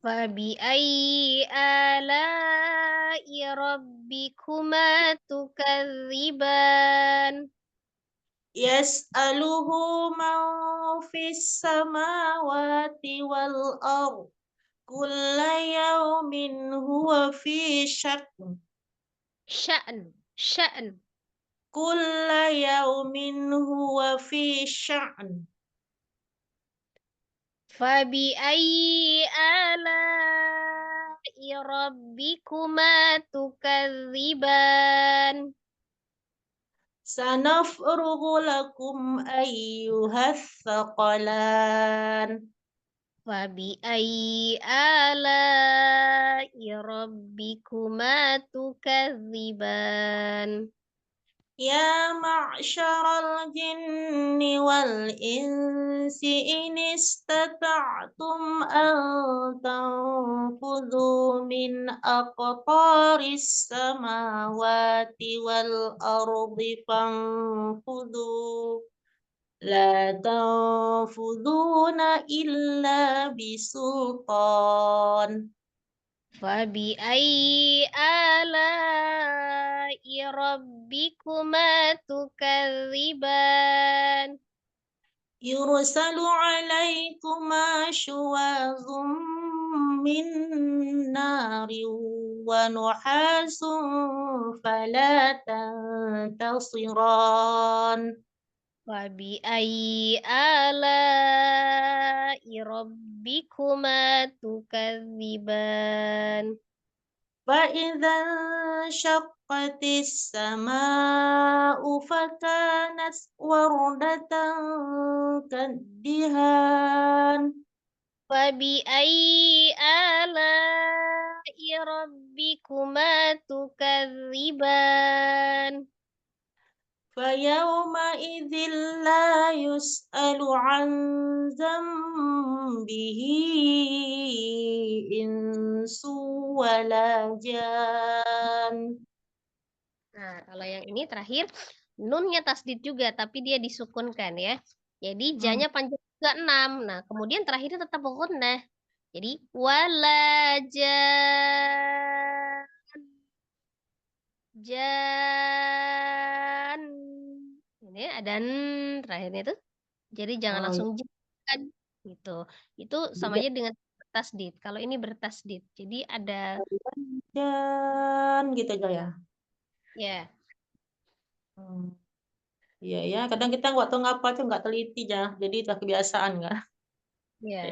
فبأي آلاء ربكما تكذبان
يسأله من في السماوات والأرض كل يوم هو في شأن
شأن
كل يوم هو في شأن
فبأي آلاء ربكما تكذبان
سنفرغ لكم أيها الثقلان
فبأي آلاء ربكما تكذبان
يا معشر الجن والإنس إن استطعتم أن تنفذوا من أقطار السماوات والأرض فانفذوا لا تنفذون إلا بسلطان
فبأي آلاء ربكما تكذبان
يرسل عليكما شواظ من نار ونحاس فلا تنتصران
فبأي آلاء ربكما تكذبان
فإذا انشقت السماء فكانت وردة كالدهان
فبأي آلاء ربكما تكذبان
فيومئذ لا يسأل عن ذنبه إنس ولا جان.
Nah, kalau yang ini terakhir, nunnya tasdid juga, tapi dia disukunkan ya. Jadi janya panjang juga 6. Nah, kemudian terakhirnya tetap gunnah. Jadi jan. Ini ada n terakhirnya tuh. Jadi jangan
Oh,
langsung jan gitu. Itu sama aja dengan bertasdid. Kalau ini bertasdid. Jadi ada
dan gitu aja ya.
ya.
Iya ya, kadang kita nggak tahu ngapa aja nggak teliti ya, jadi udah kebiasaan nggak?
Ya.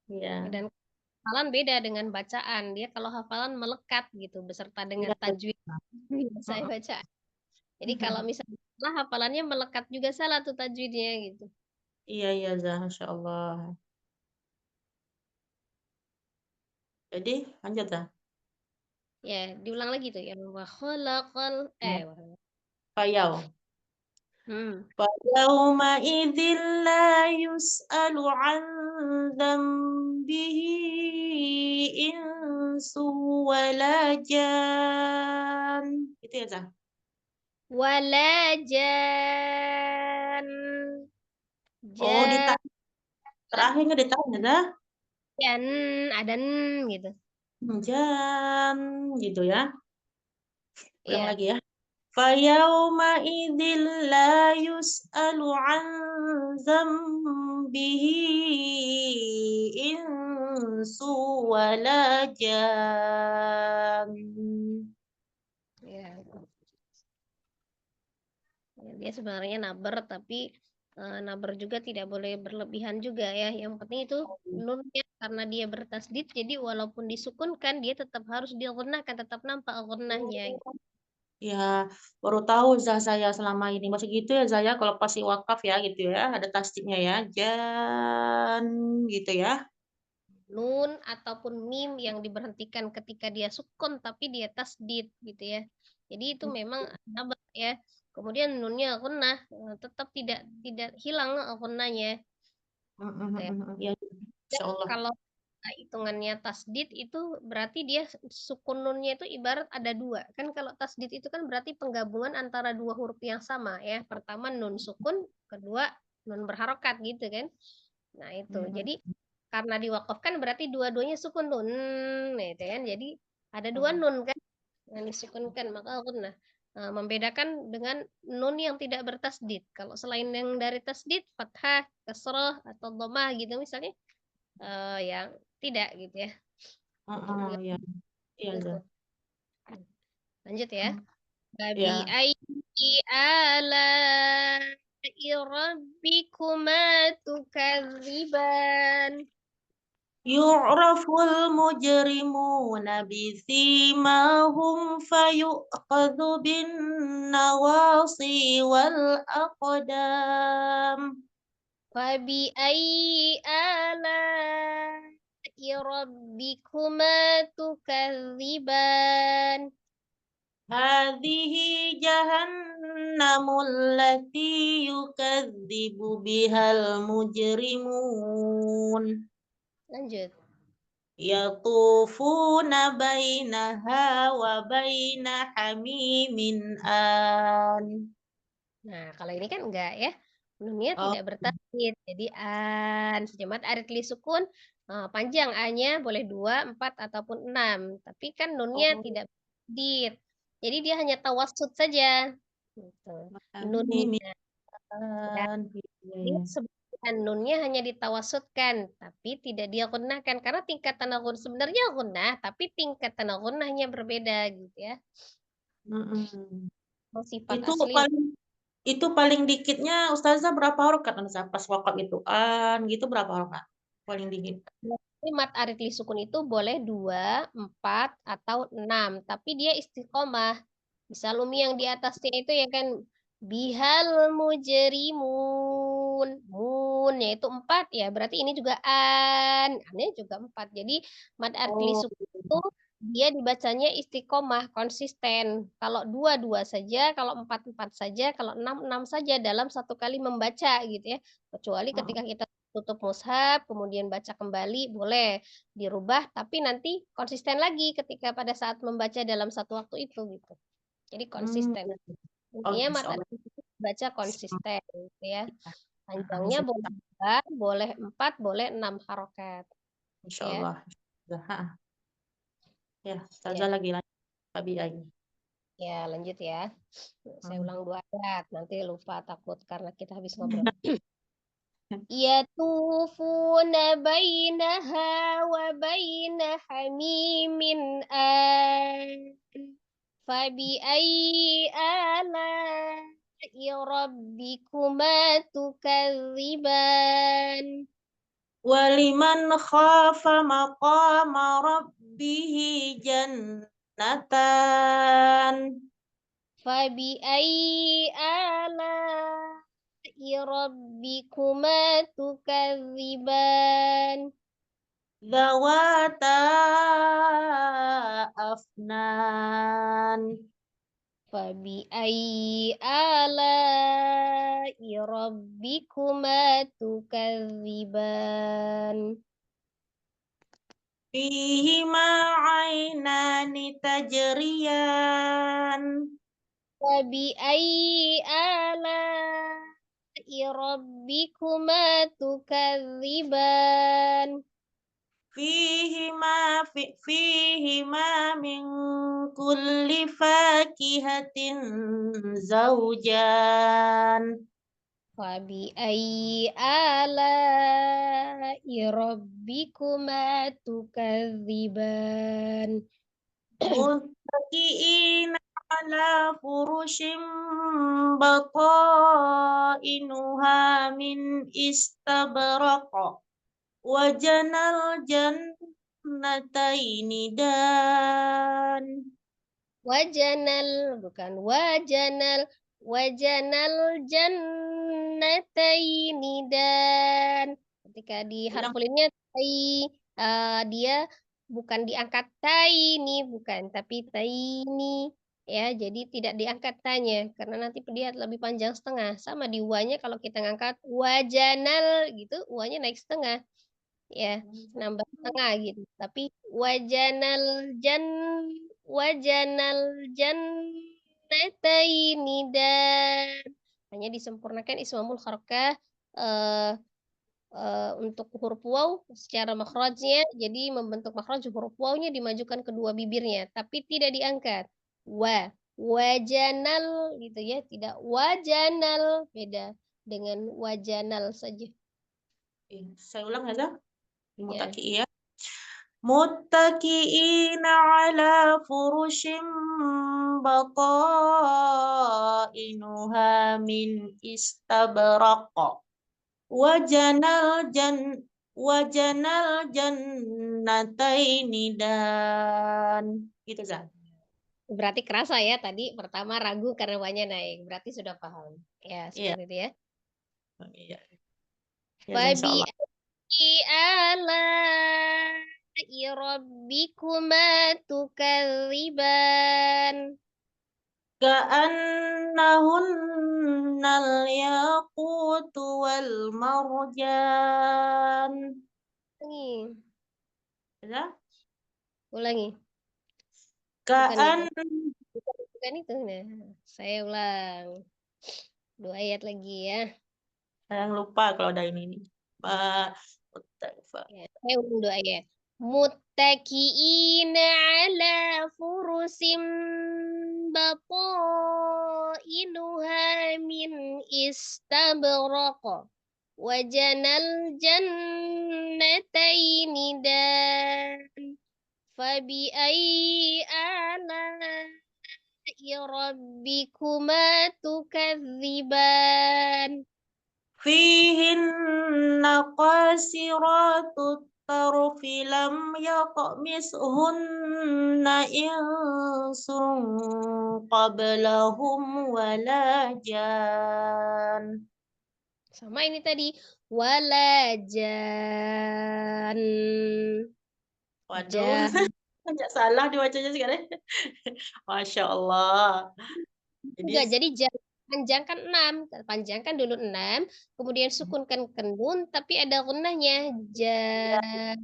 Iya.
Dan hafalan beda dengan bacaan. Dia kalau hafalan melekat gitu beserta dengan
Iya.
tajwid saya baca. Jadi kalau misalnya salah hafalannya melekat juga salah tuh tajwidnya gitu.
Iya iya Zah, Masya Allah. Jadi lanjut Zah.
Ya, diulang lagi tuh yang wa khalaqal
Fayau.
hmm.
فيومئذ لا يسأل عن ذنبه إنس ولا جان. Itu ya Zah.
Wala jan
Oh, terakhirnya ditanya Zah.
jan ada n gitu.
Jam gitu ya. Ulang
Iya.
lagi ya. فيومئذ لا يسأل عن ذنبه إنس ولا جان.
Ya. Ya, dia sebenarnya naber tapi naber juga tidak boleh berlebihan juga ya. Yang penting itu nunnya karena dia bertasdid jadi walaupun disukunkan dia tetap harus dighenahkan, tetap nampak ghenahnya.
Ya, baru tahu Zah saya selama ini. Masih gitu ya Zah ya, kalau pasti wakaf ya gitu ya, ada tasdidnya ya. Jan gitu ya.
Nun ataupun mim yang diberhentikan ketika dia sukun tapi dia tasdid gitu ya. Jadi itu memang naber ya. Kemudian nunnya ghenah tetap tidak hilang ghenahnya. Gitu ya.
Ya,
Dan
Insya Allah.
kalau hitungannya tasdid itu berarti dia sukun nunnya itu ibarat ada dua. Kan kalau tasdid itu kan berarti penggabungan antara dua huruf yang sama ya. Pertama nun sukun, kedua nun berharokat gitu kan. Nah itu. Jadi karena diwakafkan berarti dua-duanya sukun nun, gitu kan. Jadi ada dua nun kan yang disukunkan, maka gunnah. Membedakan dengan nun yang tidak bertasdid. Kalau selain yang dari tasdid, fathah, kasrah atau dhammah gitu misalnya, yang tidak gitu ya.
Ya. Iya, Za.
Lanjut ya.
Ya.
Babi ayyi ala'i rabbikuma tukadziban.
Yu'raful mujrimuna bisimahum fayu'khadhu bin nawasi wal aqdam.
Fabi ayyi ala'i rabbikuma tukadziban.
Hadhihi jahannamul lati yukadzibu bihal mujrimun.
Lanjut.
Yatufuna bainaha wa baina hamimin an.
Nah, kalau ini kan enggak ya. Nunnya
Oh,
tidak bertasdid. Jadi an. Sejamat arit li sukun. Panjang a-nya boleh 2, 4, ataupun 6. Tapi kan nunnya tidak bertasdid. Jadi dia hanya tawassut saja. Gitu.
hamimin
Nunnya. Ya,
an.
dia sebenarnya nunnya hanya ditawasutkan. Tapi tidak dia gunnahkan. Karena tingkatan gun sebenarnya gunnah. Tapi tingkatan gunnahnya berbeda gitu ya.
Mm-mm.
Sifat
Itu
asli.
paling dikitnya Ustazah berapa harokat pas wakaf itu? Gitu berapa harokat? Paling dikit.
Mat arit li sukun itu boleh 2, 4, atau 6. Tapi dia istiqomah. Misal umi yang di atasnya itu ya kan bihal mujrimun. Mun yaitu 4 ya. Berarti ini juga an. Annya juga 4. Jadi mat arit li
Oh,
sukun itu dia dibacanya istiqomah, konsisten. Kalau 2, 2 saja, kalau 4, 4 saja, kalau 6, 6 saja dalam satu kali membaca gitu ya. Kecuali ketika kita tutup mushaf, kemudian baca kembali, boleh dirubah, tapi nanti konsisten lagi ketika pada saat membaca dalam satu waktu itu gitu. Jadi konsisten. Intinya
Masya
mata
Allah.
baca konsisten gitu ya. Panjangnya
Masya
boleh 2, boleh 4, boleh 6 harokat. Ya.
Allah. Ya,
Ya.
Ustazah lagi lanjut. Babi lagi.
Ya, lanjut ya. Saya ulang 2 ayat, nanti lupa takut karena kita habis ngobrol. يطوفون بينها وبين حميم آن فبأي آلاء ربكما تكذبان
Waliman khafa maqama rabbihi jannatan.
فبأي آلاء ربكما تكذبان
Zawata afnan.
فبأي آلاء ربكما تكذبان
Fihima aynani tajriyan.
فبأي آلاء ربكما تكذبان
Fihima min kulli fakihatin zawjan.
فبأي آلاء ربكما تكذبان
Muttaqi'ina ala furushin batainuha min istabraqa. Wajanal jannataini dan.
wajanal bukan wajanal jannataini dan ketika di harfulinnya dia bukan diangkat taini bukan tapi taini ya jadi tidak diangkat tanya karena nanti dia lebih panjang setengah sama di wanya kalau kita ngangkat wajanal gitu wanya naik setengah ya nambah setengah gitu tapi wajanal jan wajanal jannataini dan hanya disempurnakan ismamul harakah untuk huruf waw secara makhrajnya, jadi membentuk makhraj huruf wawnya dimajukan kedua bibirnya, tapi tidak diangkat. Wajanal gitu ya, tidak wajanal, beda dengan wajanal saja.
Saya ulang ya, Zah.
Ya.
Mutaki ya. Muttaki'ina ala furushim bata'inuha min istabraq. Wajanal jannataini dan gitu, Zah.
Berarti kerasa ya tadi pertama ragu karena wanya naik. Berarti sudah paham. Ya,
Iya.
seperti itu ya.
Iya. Ya, Zah,
Fabi
insyaallah.
ala'i rabbikuma tukadziban.
Ka'annahunnal yaqutu wal marjan.
Ulangi.
Ya?
Ulangi. Bukan
Ka'an
itu. Bukan itu. Nah, saya ulang. 2 ayat lagi ya.
Saya lupa kalau ada ini nih.
Ya, saya ulang 2 ayat. Muttaki'ina ala furusim bata'inuha min istabraq. Wajanal jannataini dan. Fabi ayyi ala'i rabbikuma tukadziban.
fihinna qasiratut tarfi lam yaqmishunna insun qablahum wala jan.
Sama ini tadi walajan.
Waduh, banyak salah dibacanya sekarang. Masya Allah.
Enggak,
Jadi
jadi panjangkan 6. Panjangkan dulu 6, kemudian sukunkan ke nun, tapi ada gunnahnya.
ya,
Jan.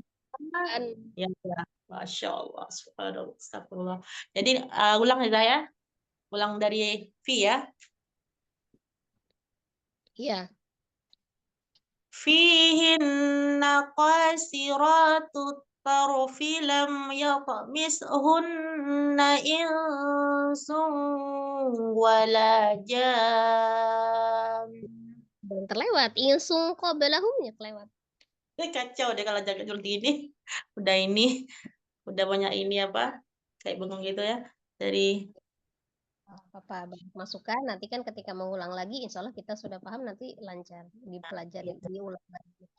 ya, ya. Masya Allah. Subhanallah. Astagfirullah. Jadi ulang ya saya. Ulang dari V ya.
Ya.
Fihinna qasiratut tarfi lam yaqmishunna insun wala jan.
Dan terlewat. Insung qablahumnya kelewat.
Kacau deh kalau jaga seperti ini. Udah ini, udah banyak ini apa? Kayak bengong gitu ya. Dari
Apa banyak masukan, nanti kan ketika mengulang lagi, insya Allah kita sudah paham, nanti lancar dipelajari, diulang lagi.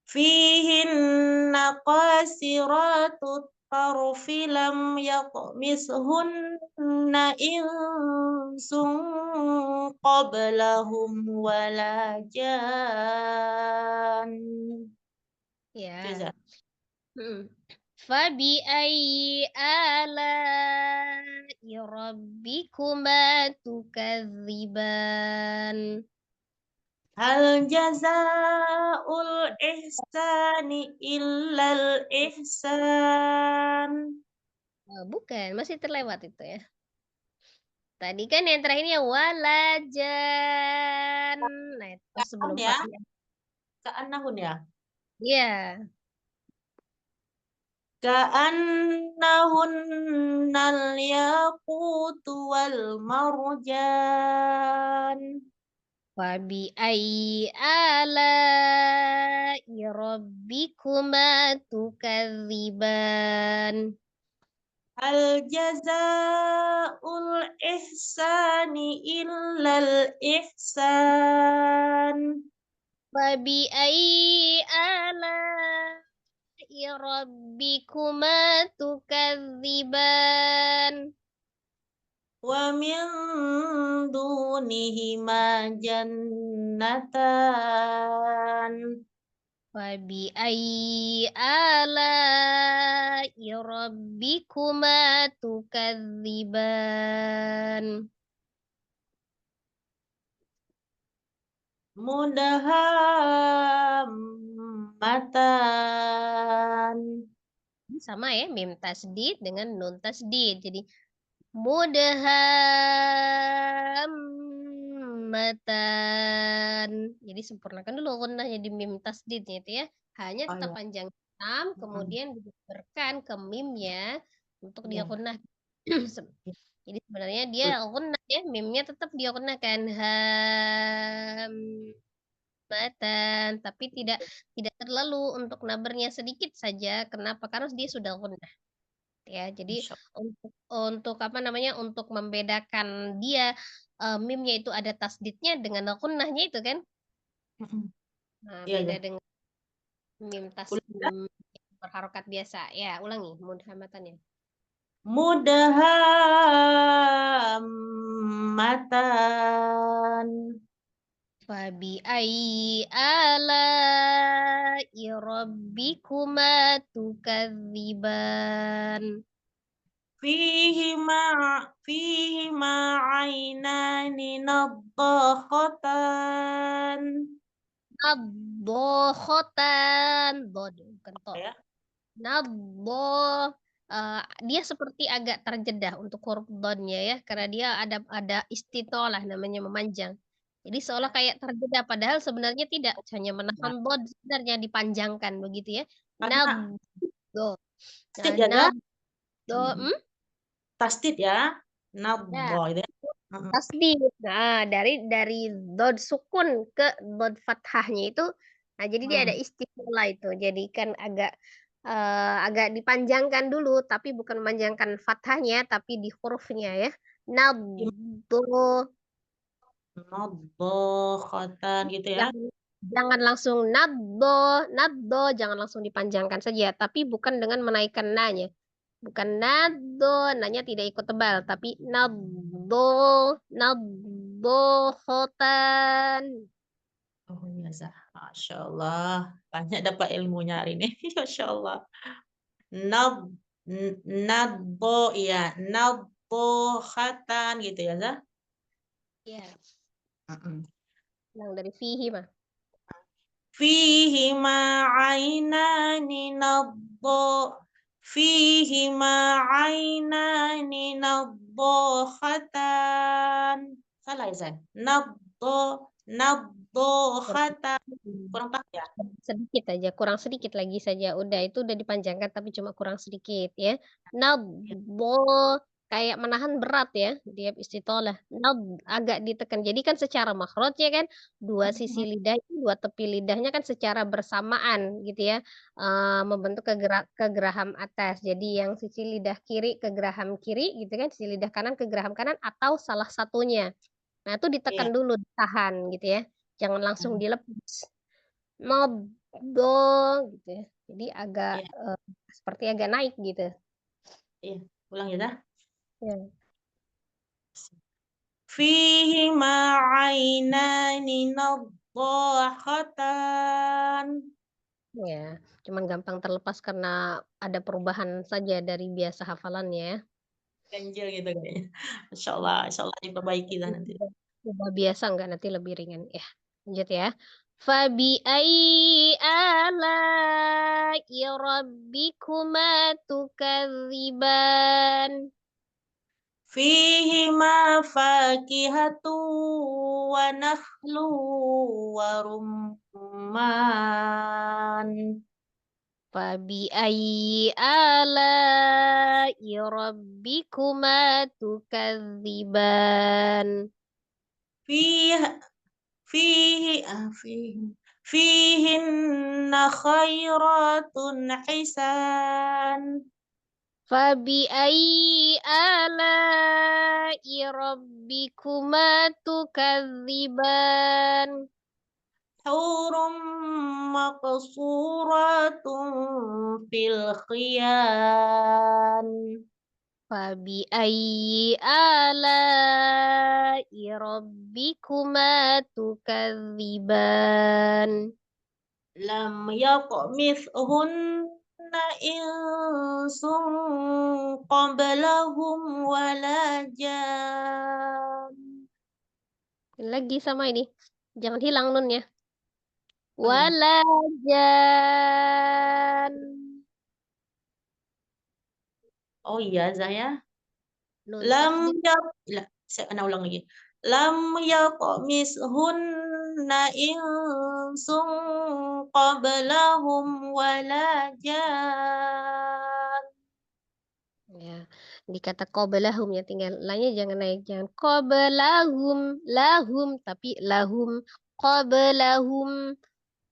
fihinna qasiratut tarfi lam yaqmishunna insun qablahum wala jan.
Ya.
Jaza.
Fabi ayyi ala'i rabbikuma tukadziban.
Hal jazaul ihsani illal ihsan.
Bukan, masih terlewat itu ya. Tadi kan yang terakhirnya walajan. Nah, itu sebelum
ya. Ka'annahun ya.
Iya.
Ka'annahunnal yaqutu wal marjan.
Fabi ayyi ala'i rabbikuma tukadziban.
Hal jazaul ihsani illal ihsan.
Fabi ayyi ala'i rabbikuma tukadziban.
Wa min dunihima jannatan.
Fabi ayyi ala'i rabbikuma tukadziban.
Mudahammatan.
Sama ya, mim tasdid dengan nun tasdid. Jadi matan. Jadi sempurnakan dulu gunnahnya di mim tasdidnya itu ya. Hanya
Oh
kita
ya.
panjang 6, kemudian digeberkan ke mimnya untuk dia
Iya.
gunnah.
Iya.
Jadi sebenarnya dia gunnah ya, mimnya tetap dia gunnahkan matan, tapi tidak terlalu untuk nabernya sedikit saja. Kenapa? Karena dia sudah gunnah. Ya, jadi
Masya
untuk apa namanya? Untuk membedakan dia mimnya itu ada tasdidnya dengan gunnahnya itu kan.
Allah.
Nah,
Iya,
beda
iya.
dengan mim
Ulang ya.
berharokat biasa. Ya, ulangi mudhamatannya.
Mudahammatan.
Fabi ayyi ala'i rabbikuma tukadziban.
Fihima ainani nadhakhatan.
Nadhakhotan. Bod, bukan to.
Ya.
Nadho, dia seperti agak terjeda untuk huruf donnya ya, karena dia ada istitolah namanya memanjang. Jadi seolah kayak terjeda, padahal sebenarnya tidak, hanya menahan bod sebenarnya dipanjangkan begitu ya.
Karena
Nadho. Nah,
tasdid ya, Za?
nadho,
Tasdid ya.
ya,
Nadha gitu ya. Mm-mm.
tasdid. Nah, dari dod sukun ke dod fathahnya itu, nah jadi dia ada
Hmm.
istilah itu. Jadi kan agak dipanjangkan dulu, tapi bukan memanjangkan fathahnya, tapi di hurufnya ya. Nabdo,
Nadhakhatan gitu ya.
jangan, jangan langsung nabdo, jangan langsung dipanjangkan saja, tapi bukan dengan menaikkan nanya. Bukan nado, nanya tidak ikut tebal, tapi nabdo khotan.
Oh iya, Zah. Masya Allah. Banyak dapat ilmunya hari ini. Masya Allah. Nab, nadbo, iya. Nadbohatan gitu ya, Zah.
Ya,
Mm-mm.
yang dari fihi mah.
Fihima ainani Fihima ainani nadbohatan. Salah ya, Zah? Nadbohatan. Kurang pas ya?
Sedikit aja, kurang sedikit lagi saja. Udah, itu udah dipanjangkan tapi cuma kurang sedikit ya. Nabbo, kayak menahan berat ya. Dia istitolah. Agak ditekan. Jadi kan secara makhraj ya kan, dua sisi lidah, dua tepi lidahnya kan secara bersamaan gitu ya. Membentuk ke geraham atas. Jadi yang sisi lidah kiri ke geraham kiri gitu kan, sisi lidah kanan ke geraham kanan atau salah satunya. Nah, itu ditekan
Iya.
dulu, ditahan gitu ya. Jangan langsung
Hmm.
dilepas. Nobdo gitu ya. Jadi agak
Iya.
seperti agak naik gitu.
Iya. Ulang ya, Zah.
Ya.
Fihima ainani nadhahatan.
Ya, cuman gampang terlepas karena ada perubahan saja dari biasa hafalannya ya.
Ganjil gitu kayaknya. Insya Allah diperbaiki lah nanti.
Udah biasa nggak, nanti lebih ringan ya. Lanjut ya. Fabi ayyi ala'i rabbikuma tukadziban.
Fihima fakihatu wa nakhlu wa rumman.
Fabi ayyi ala'i rabbikuma tukadziban.
Fiha fihi fihinna khairatun hisan.
Fabi ayyi ala'i rabbikuma tukadziban.
Hurum maqsuratun fil khiyan.
Fabi ayyi ala'i rabbikuma tukadziban.
Lam yaqmithunna insun qablahum wala jan.
Lagi sama ini. Jangan hilang nunnya.
Oh ya.
Wala jan.
Oh iya, Zaya.
Nun
Lam
tasdid.
yaq la, saya ulang lagi. lam yatmishunna insun qablahum wala jan.
Ya, dikata qablahum ya, tinggal lanya jangan naik, jangan qablahum, lahum, tapi lahum, qablahum,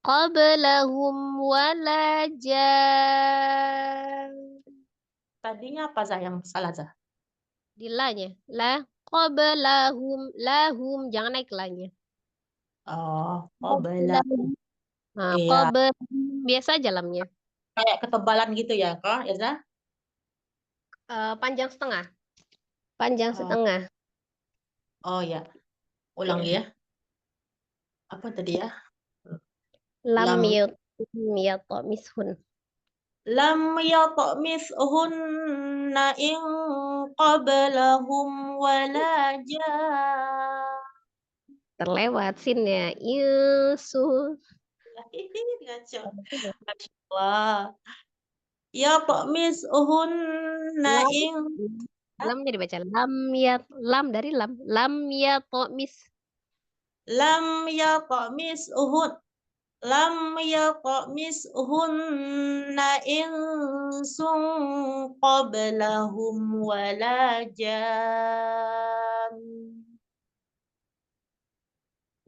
qablahum wala jan.
Tadinya apa Zah yang salah Zah?
Di lanya, la qablahum, lahum, jangan naik lanya.
Oh, qabla.
Qablahum. Nah,
Iya,
qablahum biasa aja lamnya.
kayak ketebalan gitu ya, kok ya Zah?
Panjang setengah, panjang
Oh,
setengah.
oh ya, ulang
Ya.
ya. Apa tadi ya?
Lam
Lam
yatmishun.
lam yatmishunna in qablahum wala jan.
Terlewat sinnya. Yusuf.
Ngaco. Masya Allah. Yatmishunna
Lam,
in
lamnya dibaca lam dari lam yatmis.
lam yatmishun lam yatmishunna insun qablahum wala jan.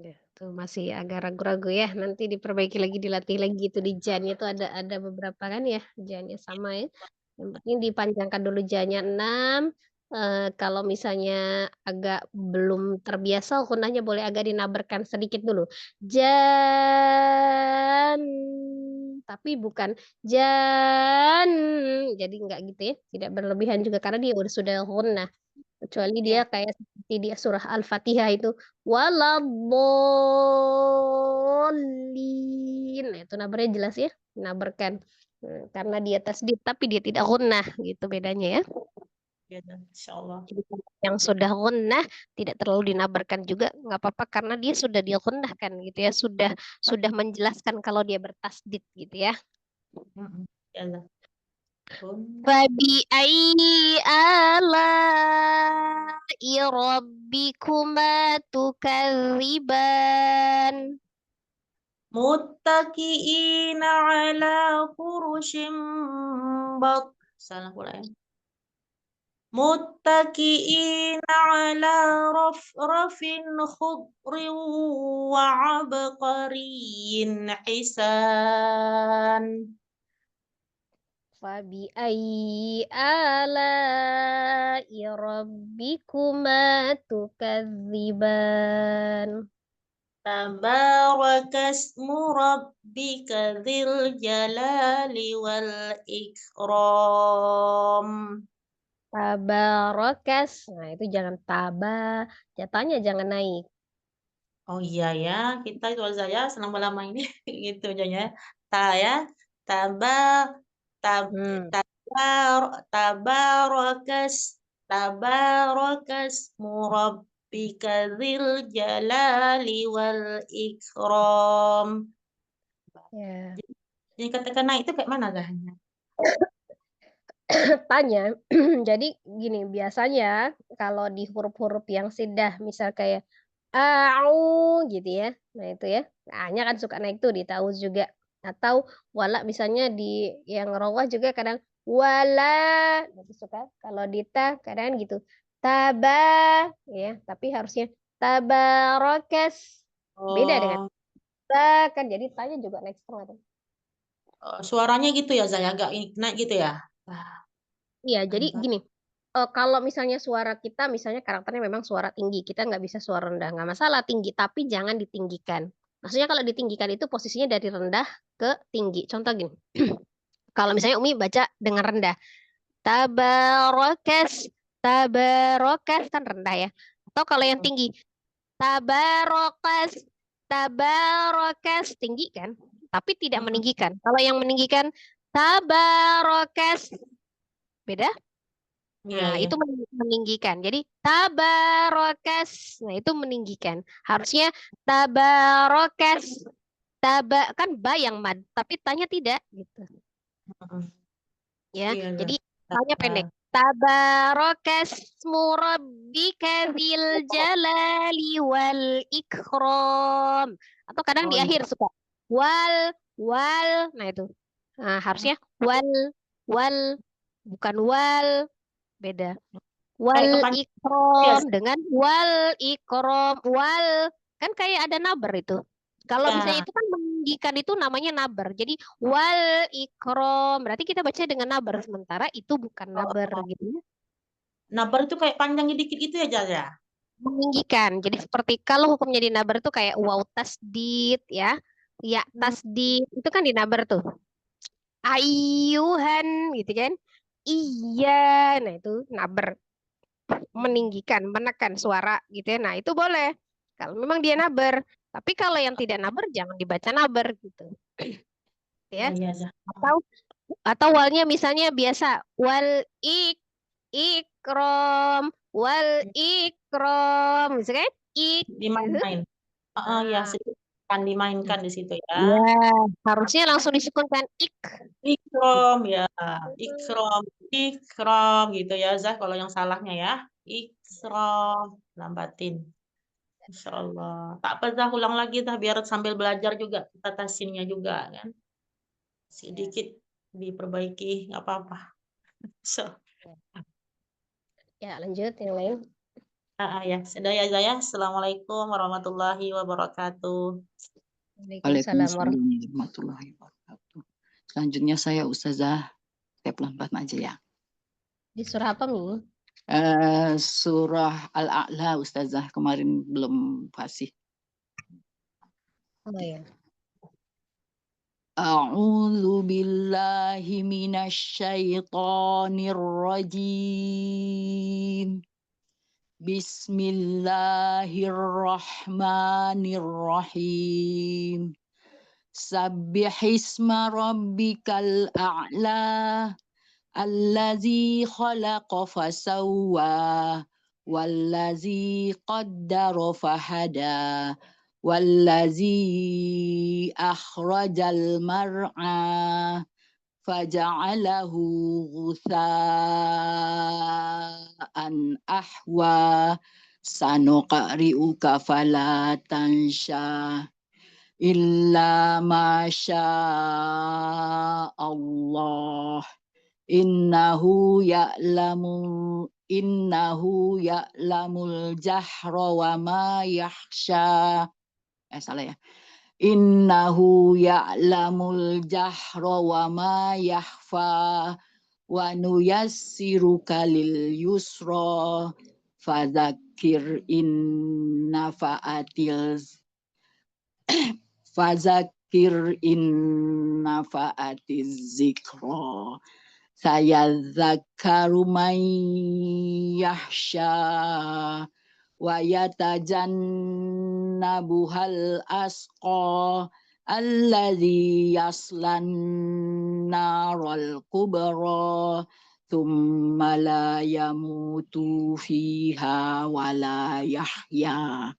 Ya, tuh masih agak ragu-ragu ya. Nanti diperbaiki lagi, dilatih lagi itu di jannya itu ada beberapa kan ya, jannya sama ya. Yang penting dipanjangkan dulu jannya 6. Kalau misalnya agak belum terbiasa, gunanya boleh agak dinabarkan sedikit dulu. Jan, tapi bukan jan. Jadi enggak gitu ya, tidak berlebihan juga karena dia sudah gunnah. Kecuali dia
Ya,
kayak seperti di surah Al-Fatihah itu waladhdallin. Nah, itu nabarnya jelas ya, nabarkan. Karena dia tasdid tapi dia tidak gunnah gitu bedanya ya.
ya, Insya Allah.
Jadi yang sudah gunnah tidak terlalu dinabarkan juga nggak apa-apa karena dia sudah digunnahkan gitu ya, sudah menjelaskan kalau dia bertasdid gitu ya.
Ya Allah.
Fabi ayyi ala'i rabbikuma tukadziban.
Muttaqiina ala furushin salah pula ya. Muttaqiina ala rafrafin khudrin wa abqariyyin hisan.
Fabi ayyi ala'i rabbikuma tukadziban.
Tabarakasmu rabbika dzil jalali wal ikram.
Tabarakas. Nah, itu jangan jatahnya jangan naik.
Oh iya ya, kita itu saya selama lama ini gitu aja ya. Ta ya, taba, tab,
Hmm.
tabar, tabarakas, tabarakas murabbika dzil jalali wal ikram.
Ya.
Jadi katakan naik itu kayak mana gahnya?
Tanya. Jadi gini, biasanya kalau di huruf-huruf yang sidah, misal kayak au gitu ya. Nah, itu ya. A-nya kan suka naik tuh di tauz juga. Atau wala misalnya di yang rawah juga kadang wala itu suka. Kalau di ta kadang gitu. Taba ya, tapi harusnya tabarokas. Beda dengan
Oh,
ta kan jadi tanya juga naik setengah tuh.
suaranya gitu ya, Zaya agak naik gitu ya. Ah,
Iya, jadi
mantap.
gini, kalau misalnya suara kita, misalnya karakternya memang suara tinggi, kita nggak bisa suara rendah, nggak masalah tinggi, tapi jangan ditinggikan. Maksudnya kalau ditinggikan itu posisinya dari rendah ke tinggi. Contoh gini, kalau misalnya Umi baca dengan rendah, tabarokas, tabarokas kan rendah ya. Atau kalau yang tinggi, tabarokas, tabarokas tinggi kan, tapi tidak meninggikan. Kalau yang meninggikan, tabarokas beda.
Iya,
Nah,
iya.
itu meninggikan. Jadi tabarokas. Nah, itu meninggikan. Harusnya tabarokas. Kan ba yang mad, tapi tanya tidak gitu.
Heeh.
Ya.
Iya,
Jadi
Zah.
tanya pendek. Tabarakasmu rabbika dzil jalali wal ikram. Atau kadang
Oh
di
iya.
akhir suka wal wal. Nah itu. Nah, harusnya wal bukan wal, beda.
Kayak
Wal
kepanjangan ya.
ikram dengan wal ikram. Wal kan kayak ada naber itu. Kalau misalnya
Ya,
itu kan meninggikan itu namanya naber. Jadi wal ikram berarti kita baca dengan naber, sementara itu bukan naber
oh,
gitu ya.
nabar itu kayak panjangnya dikit gitu ya, Jal ya?
Meninggikan. Jadi seperti kalau hukumnya di naber itu kayak waw tasdid ya. Ya
Hmm.
tasdid itu kan di naber tuh. Ayuhan gitu kan. Iya, nah itu naber, meninggikan, menekan suara gitu ya. Nah, itu boleh. Kalau memang dia naber. Tapi kalau yang tidak naber jangan dibaca naber gitu.
Iya,
Ya.
iya, Jal.
Atau walnya misalnya biasa wal ikrom, wal ikrom, misalkan gitu.
Dimain-main. Ya,
Nah,
sedikit kan dimainkan di situ ya.
ya, harusnya langsung disukunkan
Ikrom ya, ikrom, ikrom gitu ya, Zah. Kalau yang salahnya ya, ikrom, lambatin. Insya Allah. Tak apa, Zah, ulang lagi, Zah, biar sambil belajar juga kita tasinnya juga kan. Sedikit diperbaiki, nggak apa-apa. So,
Ya, lanjut yang lain.
ya, sudah ya, Zah ya. Assalamualaikum warahmatullahi wabarakatuh.
Waalaikumsalam
Waalaikumsalam warahmatullahi wabarakatuh. Selanjutnya saya Ustazah pelan-pelan aja ya.
Di surah apa, Mi?
Surah Al-A'la Ustazah, kemarin belum fasih.
Oh ya.
A'udzu billahi minasyaitonir rajim. Bismillahirrahmanirrahim. Sabbihisma rabbikal a'la. Allazi khalaqa fasawwa wallazi qaddara fahada wallazi akhrajal mar'a faja'alahu ghutha'an ahwa sanuqri'uka fala tansha illa ma sha Allah. Innahu ya'lamul jahra wa ma yakhsha. Salah ya. Innahu ya'lamul jahra wa ma yakhfa wa nuyassiruka lil yusra fadzakir in nafa'atiz zikra. Saya zakaru man yahsya wa yatajannabuhal asqa alladzi yaslan naral kubra thumma la yamutu fiha wa la yahya.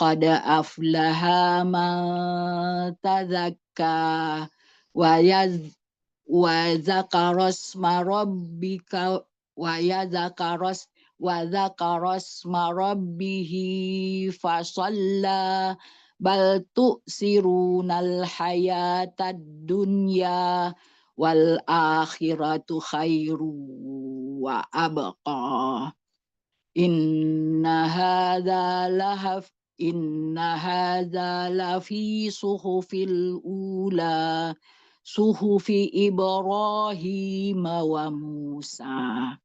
Qad aflaha man tazakka wa zakaras marabbihi fasalla bal tu'sirunal hayatad dunya wal akhiratu khairu wa abqa. Inna hadza lafi suhufil ula suhufi Ibrahim wa Musa.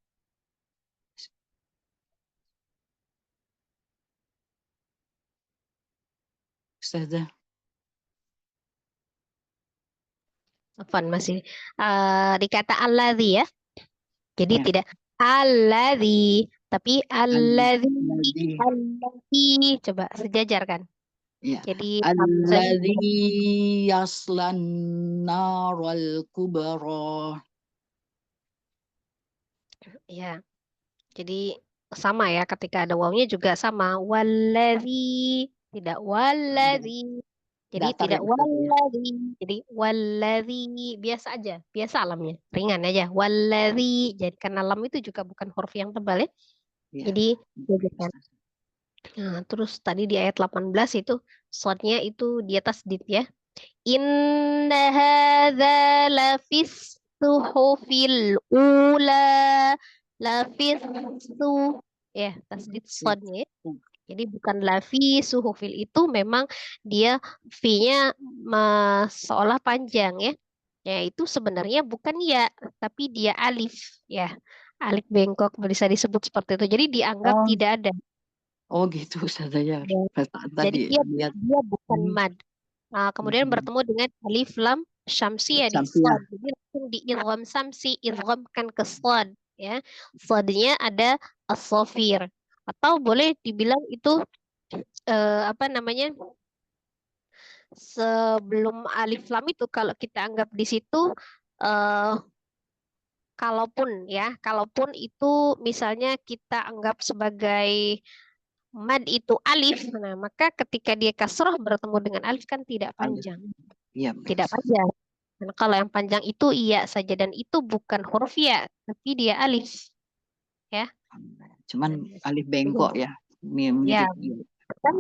Ustazah.
Apaan masih dikata alladzi ya. Jadi
Ya.
tidak alladzi, tapi alladzi. Coba sejajar kan.
Ya.
Jadi
Alladzi yaslan naral kubra.
ya. Jadi sama ya, ketika ada wawnya juga sama. Walladzi, tidak walladzi. Jadi
Datar
tidak
ya Ustazah ya.
walladzi. Jadi walladzi biasa aja, biasa alamnya, ringan aja. Walladzi. Jadi karena lam itu juga bukan huruf yang tebal ya.
Iya.
Jadi
Baik,
gitu.
Ustazah.
Nah, terus tadi di ayat 18 itu shotnya itu di atas dit ya. Inna hadza lafis suhufil ula lafis suh ya tasdid
Iya.
shotnya. Jadi bukan lafi suhufil itu memang dia V-nya seolah panjang ya. Ya itu sebenarnya bukan ya, tapi dia alif ya. Alif bengkok bisa disebut seperti itu. Jadi dianggap
Oh,
tidak ada.
oh gitu Ustazah ya.
Ya.
Pas
Jadi
tadi
dia
lihat
bukan mad. Nah, kemudian bertemu dengan alif lam syamsi ya di
Syamsiah.
shad. Jadi langsung di idgham samsi, idghamkan ke shad ya. Shadnya ada as-shafir atau boleh dibilang itu apa namanya? Sebelum alif lam itu kalau kita anggap di situ eh kalaupun itu misalnya kita anggap sebagai mad itu alif, nah maka ketika dia kasroh bertemu dengan alif kan tidak
Alif.
panjang,
Iya, baik.
tidak panjang. Karena kalau yang panjang itu iya saja dan itu bukan huruf ya, tapi dia alif, ya.
Cuman alif bengkok ya.
Ya,
Mirip.
kan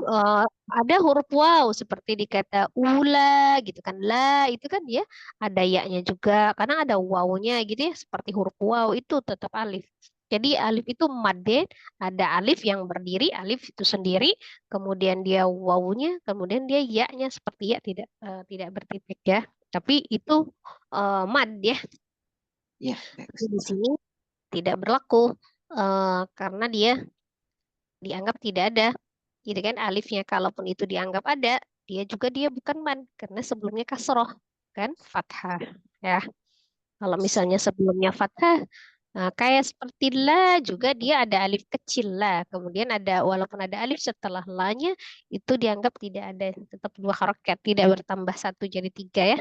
ada huruf waw seperti di kata ula gitu kan, la itu kan dia ada ya-nya juga, karena ada wawnya gitu ya, seperti huruf waw itu tetap alif. Jadi alif itu madde, ada alif yang berdiri, alif itu sendiri, kemudian dia wawunya, kemudian dia ya-nya seperti ya tidak bertitik ya, tapi itu mad ya.
Iya, baik.
Tapi di sini tidak berlaku karena dia dianggap tidak ada. Jadi kan alifnya kalaupun itu dianggap ada, dia bukan man karena sebelumnya kasroh kan fathah ya. Kalau misalnya sebelumnya fathah, nah, kayak seperti la juga dia ada alif kecil la, kemudian ada walaupun ada alif setelah la-nya itu dianggap tidak ada, tetap dua harokat, tidak bertambah satu jadi tiga ya.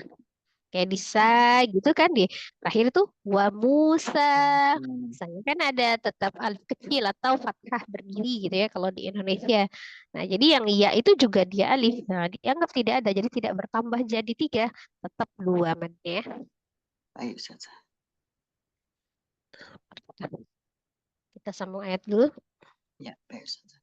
Kayak di sa gitu kan di terakhir itu wa Musa. Misalnya kan ada tetap alif kecil atau fathah berdiri gitu ya kalau di Indonesia. Nah, jadi yang iya itu juga dia alif. Nah, dianggap tidak ada jadi tidak bertambah jadi tiga, tetap dua madnya.
Baik, Ustazah.
Kita sambung ayat dulu.
Ya, baik, Ustazah.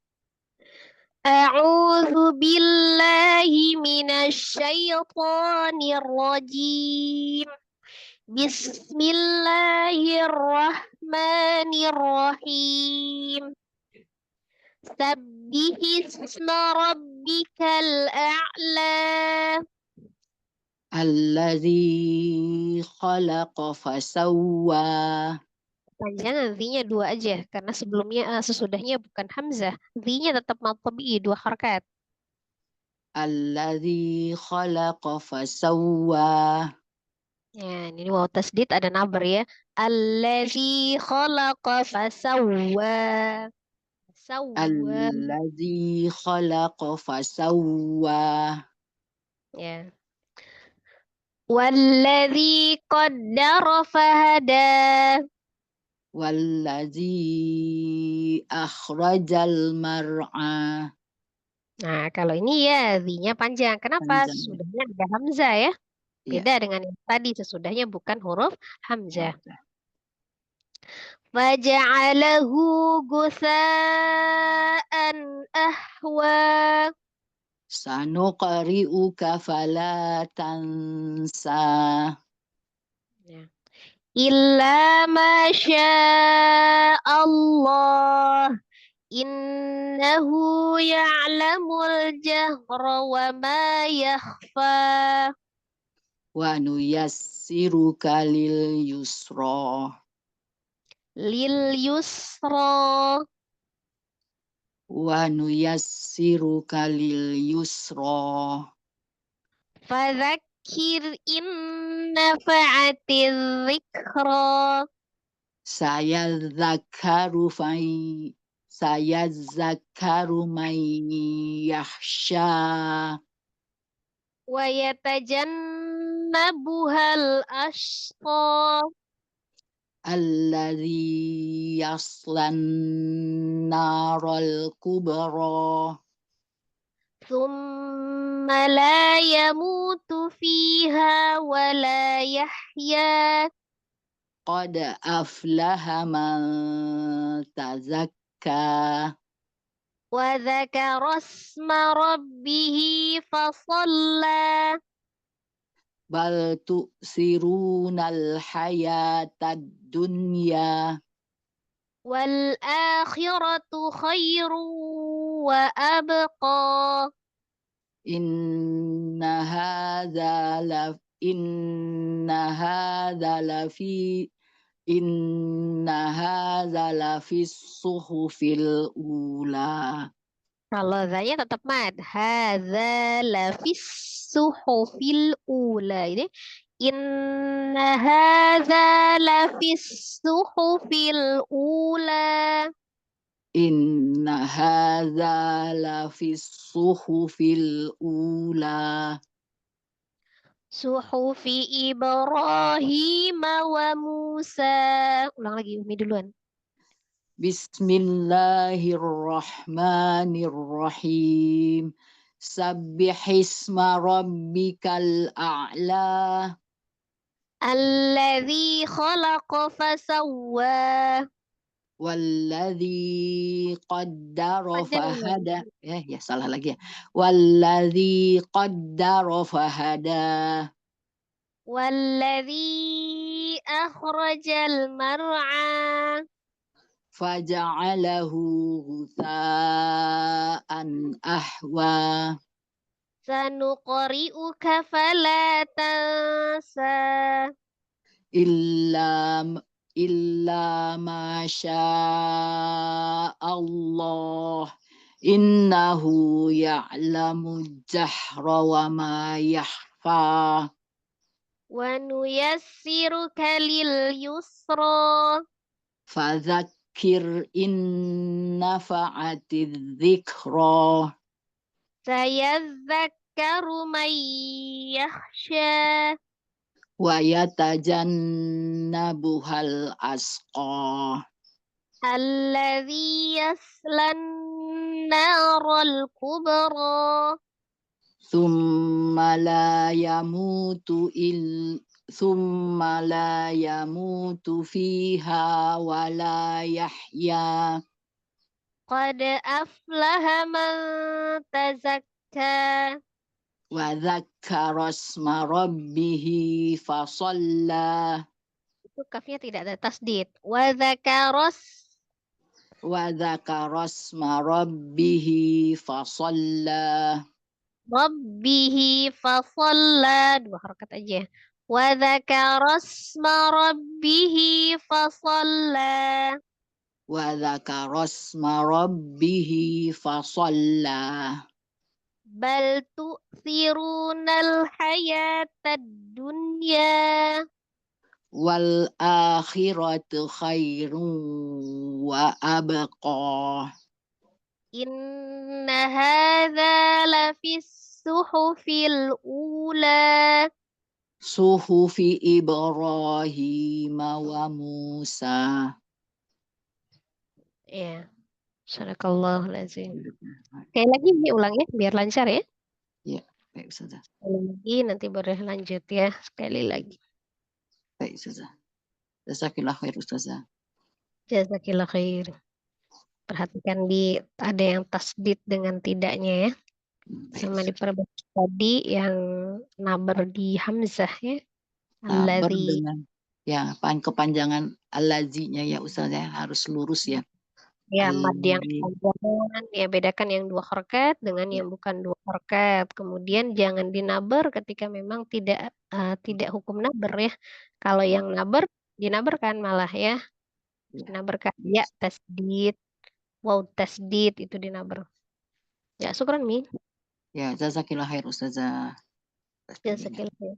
A'udzu billahi minasyaitonir rajim. Bismillahirrahmanirrahim. Sabbihisma rabbikal a'la.
Allazi khalaqa fasawwa.
Panjang nantinya dua aja karena sebelumnya sesudahnya bukan hamzah. Z-nya tetap mad tabi'i dua harakat.
Allazi khalaqa fasawwa.
Ya, ini waw tasdid ada nabar ya. Allazi khalaqa fasawwa. Sawwa.
Allazi khalaqa fasawwa.
Ya. Wallazi qaddara fahada.
Wallazi akhrajal mar'a.
Nah, kalau ini ya Z-nya panjang. Kenapa?
Panjang.
Sesudahnya ada hamzah ya.
Ya.
Beda dengan yang tadi, sesudahnya bukan huruf hamzah.
Ya.
Faja'alahu gusa'an ahwa.
Sanuqri'uka fala tansa.
Ya. Illa ma Allah. Innahu ya'lamul jahra wa ma yakhfa.
Wa nuyassiruka lil yusra.
Lil yusra.
Wa nuyassiruka lil yusra.
Fadzakir in nafa'atiz zikra.
Sayadzakaru man yakhsha.
Wa yatajannabuhal ashqa.
Alladzi yaslan naral kubra.
Thumma ثم لا يموت فيها ولا يحيا
قد أفلح من تزكى
وذكر اسم ربه فصلى
بل تؤثرون الحياة الدنيا
والآخرة خير وأبقى
إن هذا لفي الصحف الأولى.
Kalau zanya tetap mad. Hadza lafis suhufil ula. Ini inna hadza lafis suhufil ula.
إن هذا لفي الصحف الأولى
Suhufi Ibrahim wa Musa. Ulang lagi Umi duluan.
Bismillahirrahmanirrahim. Sabbihisma rabbikal a'la.
Alladzi khalaqa fasawwa.
Walladzi qaddara fahada. Ya salah lagi ya. Walladzi qaddara fahada.
Walladzi akhrajal mar'a.
Faja'alahu ghutha'an ahwa.
Sanuqri'uka fala tansa.
Illa ma Allah innahu ya'lamu jahra wa ma yakhfa
Wa nuyassiruka lil yusra.
fadzakir in nafa'atiz dzikra
Sayadzakkaru man yakhsha.
wa yatajannabuhal asqa
Alladzi yaslan naral kubra.
thumma la yamutu fiha wa la yahya
Qad aflaha man tazakka.
wa dzakkara asma rabbihi fasalla
Itu kafnya tidak ada tasdid. Wa dzakara
asma rabbihi fasalla
rabbihi fasalla. Dua harakat aja. Wa dzakara asma rabbihi fasalla.
wa dzakkara asma rabbihi fasalla
Bal tu'thirunal hayatad dunya.
wal akhiratu khairun wa abqa
Inna hadza lafis suhufil ula.
suhufi Ibrahim wa Musa.
Ya, sadaqallahul azim. Sekali lagi ulang ya, biar lancar ya.
Ya, baik Ustazah.
Sekali lagi nanti boleh lanjut ya, sekali lagi.
Baik Ustazah. Jazakillah khair Ustazah.
Jazakillah khair. Perhatikan ada yang tasdid dengan tidaknya ya. Sama diperbaiki tadi yang nabar di hamzah ya.
Nabar
Alladzi.
dengan ya kepanjangan allazinya ya Ustazah harus lurus ya.
Ya, mad yang
Allazi.
panjangan, ya bedakan yang dua harakat dengan yang bukan dua harakat. Kemudian jangan dinabar ketika memang tidak hukum nabar ya. Kalau yang nabar dinabarkan malah ya. Dinabarkan ya tasdid, waw tasdid itu dinabar. Ya, syukran Mi.
Ya, jazakillah khair Ustazah.
Jazakillah khair.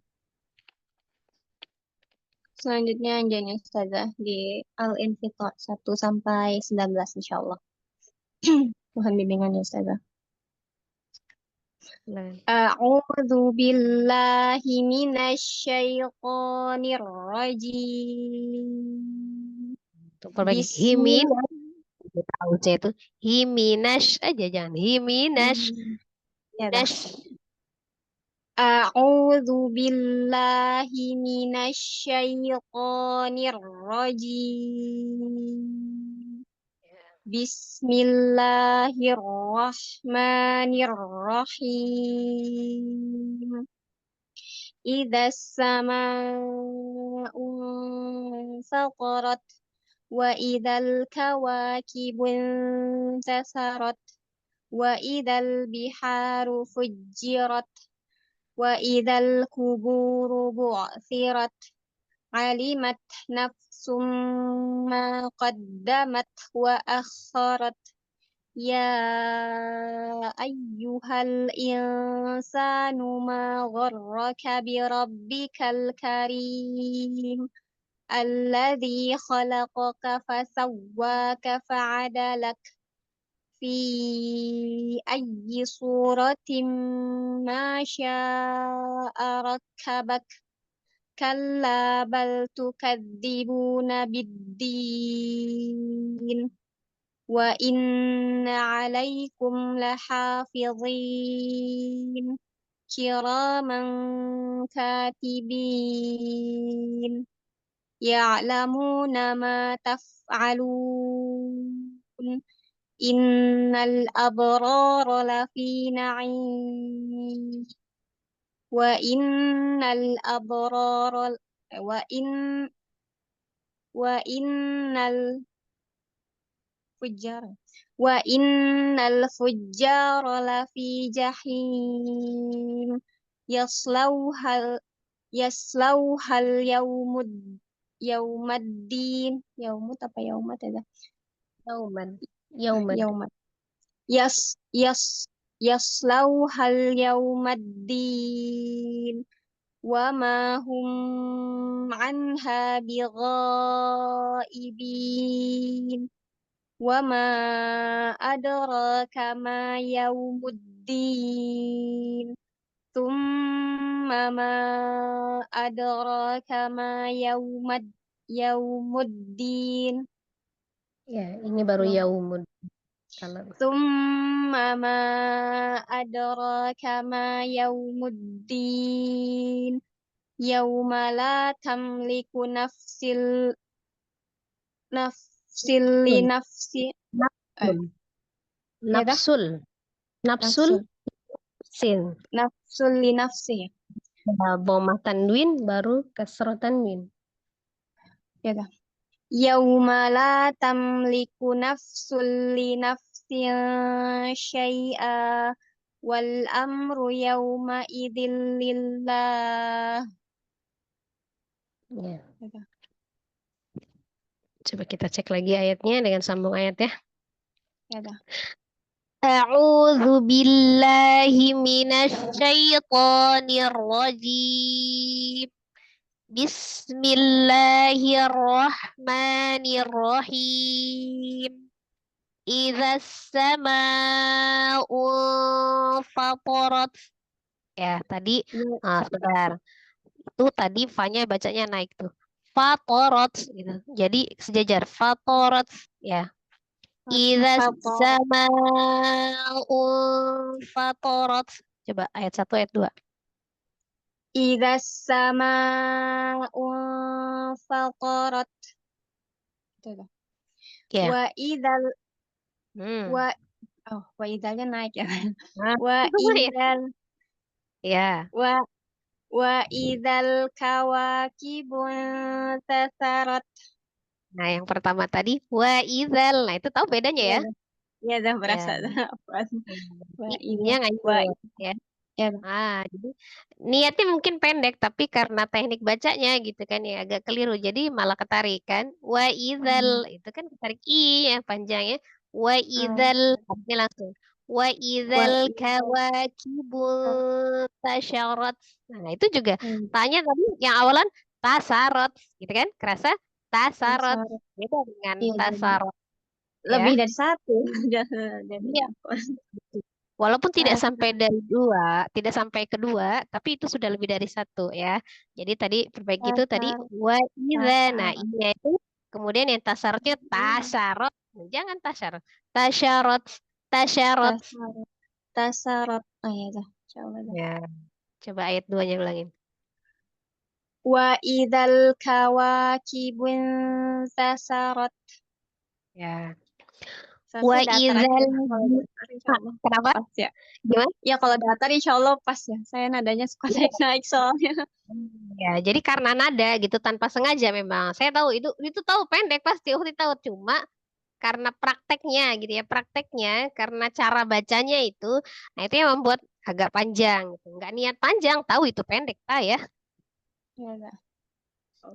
Selanjutnya anjanya Ustazah di Al-Infitar 1 sampai 19 insyaallah. Mohon bimbingannya Ustazah. A'udzu billahi minasyaitonir rajim.
Perbaiki himinas. Tahu saya itu himinas aja jangan himinas.
Ya,
Nash.
A'udzu billahi minasyaitonir rajim. Bismillahirrahmanirrahim. Idza sama'u faqarat wa idzal kawakibu intasarat wa idzal biharu fujjirat wa idzal kuburu bu'thirat alimat nafsum ma qaddamat wa akharat ya ayyuhal insanu ma gharraka bi rabbikal karim alladzi khalaqaka fasawwaka fa'adalak fi ayyi suratin ma syaa rakkabak kalla bal tukadzibuna biddin wa inna alaikum lahafizin kiraman katibin ya'lamuna ma taf'alun innal abrara lafi na'im wa innal abrara wa innal fujjara lafi jahim yaslauhal yaumaddin yaumut apa yaumat ya
Yauman.
yaumat yaslauhal yaumaddin wa ma hum anha bighaibin wa ma adraka ma yaumuddin thumma ma adraka ma yaumuddin
Ya, ini baru yaumud. Kalau
thumma ma adraka ma yaumuddin yauma la tamliku nafsil li nafsi
nafsul.
ya dah
Nafsul. Nafsul. Sin.
nafsul li nafsi
Dhammah tanwin baru kasrah tanwin.
ya dah yauma la tamliku nafsul li nafsin syai'a wal amru yauma idzil lillah
Ya.
ya dah.
Coba kita cek lagi ayatnya dengan sambung ayat ya.
Ya dah.
A'udzu billahi minasyaitonir rajim. Bismillahirrahmanirrahim. Idza sama'u fatarat. Ya, tadi sebentar. Itu tadi fa-nya bacanya naik tuh. Fatarat gitu. Jadi sejajar fatarat ya. Idza sama'u fatarat. Coba ayat 1 ayat 2.
Idza sama'u fatarat itu dah.
Ya.
Wa idzal
Hmm.
wa idzalnya naik ya.
Nah,
Wa idzal
ya.
wa idzal kawakibu tasarat.
Nah, yang pertama tadi wa idzal. Nah, itu tahu bedanya ya?
Ya dah berasa
Ya.
dah. Wa
Ininya
idzal
ngayul ya.
ya.
Jadi niatnya mungkin pendek tapi karena teknik bacanya gitu kan ya agak keliru. Jadi malah ketarik kan. Wa idzal itu kan ketarik i yang panjang ya. Wa idzal ini langsung. Wa idzal kawakibu tasyarat. Nah, itu juga tanya tadi yang awalan tasarot gitu kan? Kerasa tasarot. Beda dengan tasarot.
Lebih dari satu.
Iya. Walaupun tidak sampai dari dua, tidak sampai kedua, tapi itu sudah lebih dari satu ya. Jadi tadi perbaiki itu tadi wa idza. Nah, iya itu kemudian yang tasarotnya tasarot. Jangan tasarot. Tasarot. Tasarot.
Tasarot. Oh iya dah. Insyaallah dah.
Ya. Coba ayat 2-nya ulangin.
Wa idzal kawakibu intasarat.
Ya.
Seharusnya
Wa
datar aja
idzal
ya. Kalau datar insya Allah
Kenapa?
pas ya.
Gimana?
Ya kalau datar insya Allah pas ya. Saya nadanya suka naik-naik soalnya.
Ya, jadi karena nada gitu tanpa sengaja memang. Saya tahu itu tahu pendek pasti Ukti tahu cuma karena prakteknya gitu ya, prakteknya karena cara bacanya itu, nah itu yang membuat agak panjang gitu. Nggak niat panjang, tahu itu pendek, Pak ya.
Ya, udah.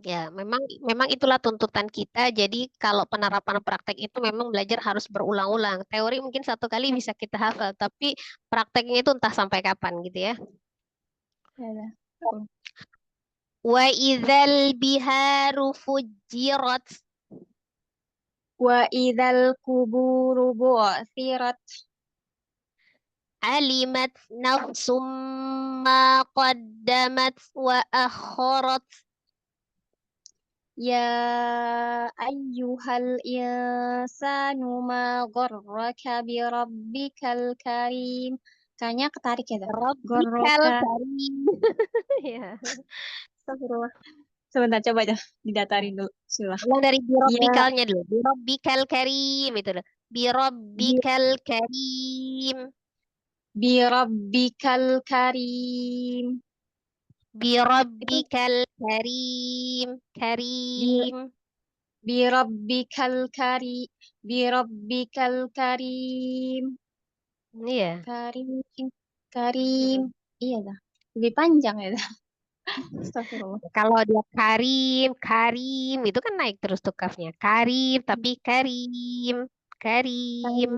Ya, memang itulah tuntutan kita. Jadi kalau penerapan praktek itu memang belajar harus berulang-ulang. Teori mungkin satu kali bisa kita hafal, tapi prakteknya itu entah sampai kapan gitu ya.
Ya, udah.
Wa idzal biharu fujirat.
Wa idzal kuburu bu'thirat.
Alimat nafsum ma qaddamat wa akharat.
Ya ayyuhal insanu ma gharraka bi rabbikal karim. Kayaknya ketarik ya, dah.
Rabbikal
Gharraka.
karim. Ya.
Astagfirullah. Sebentar, coba aja didatarin dulu. Bismillah.
Ulang dari
Ya
birobbikalnya dulu. Birabbikal karim itu loh.
bi,
Birabbikal karim.
bi rabbikal karim. Itu
Birabbikal karim.
bi
Karim.
bi rabbikal kari bi rabbikal karim.
Iya.
Karim karim. Iya dah. Lebih panjang ya dah. Astagfirullah.
Kalau dia karim, karim itu kan naik terus tuh kafnya. Karim, tapi karim. Karim.
Karim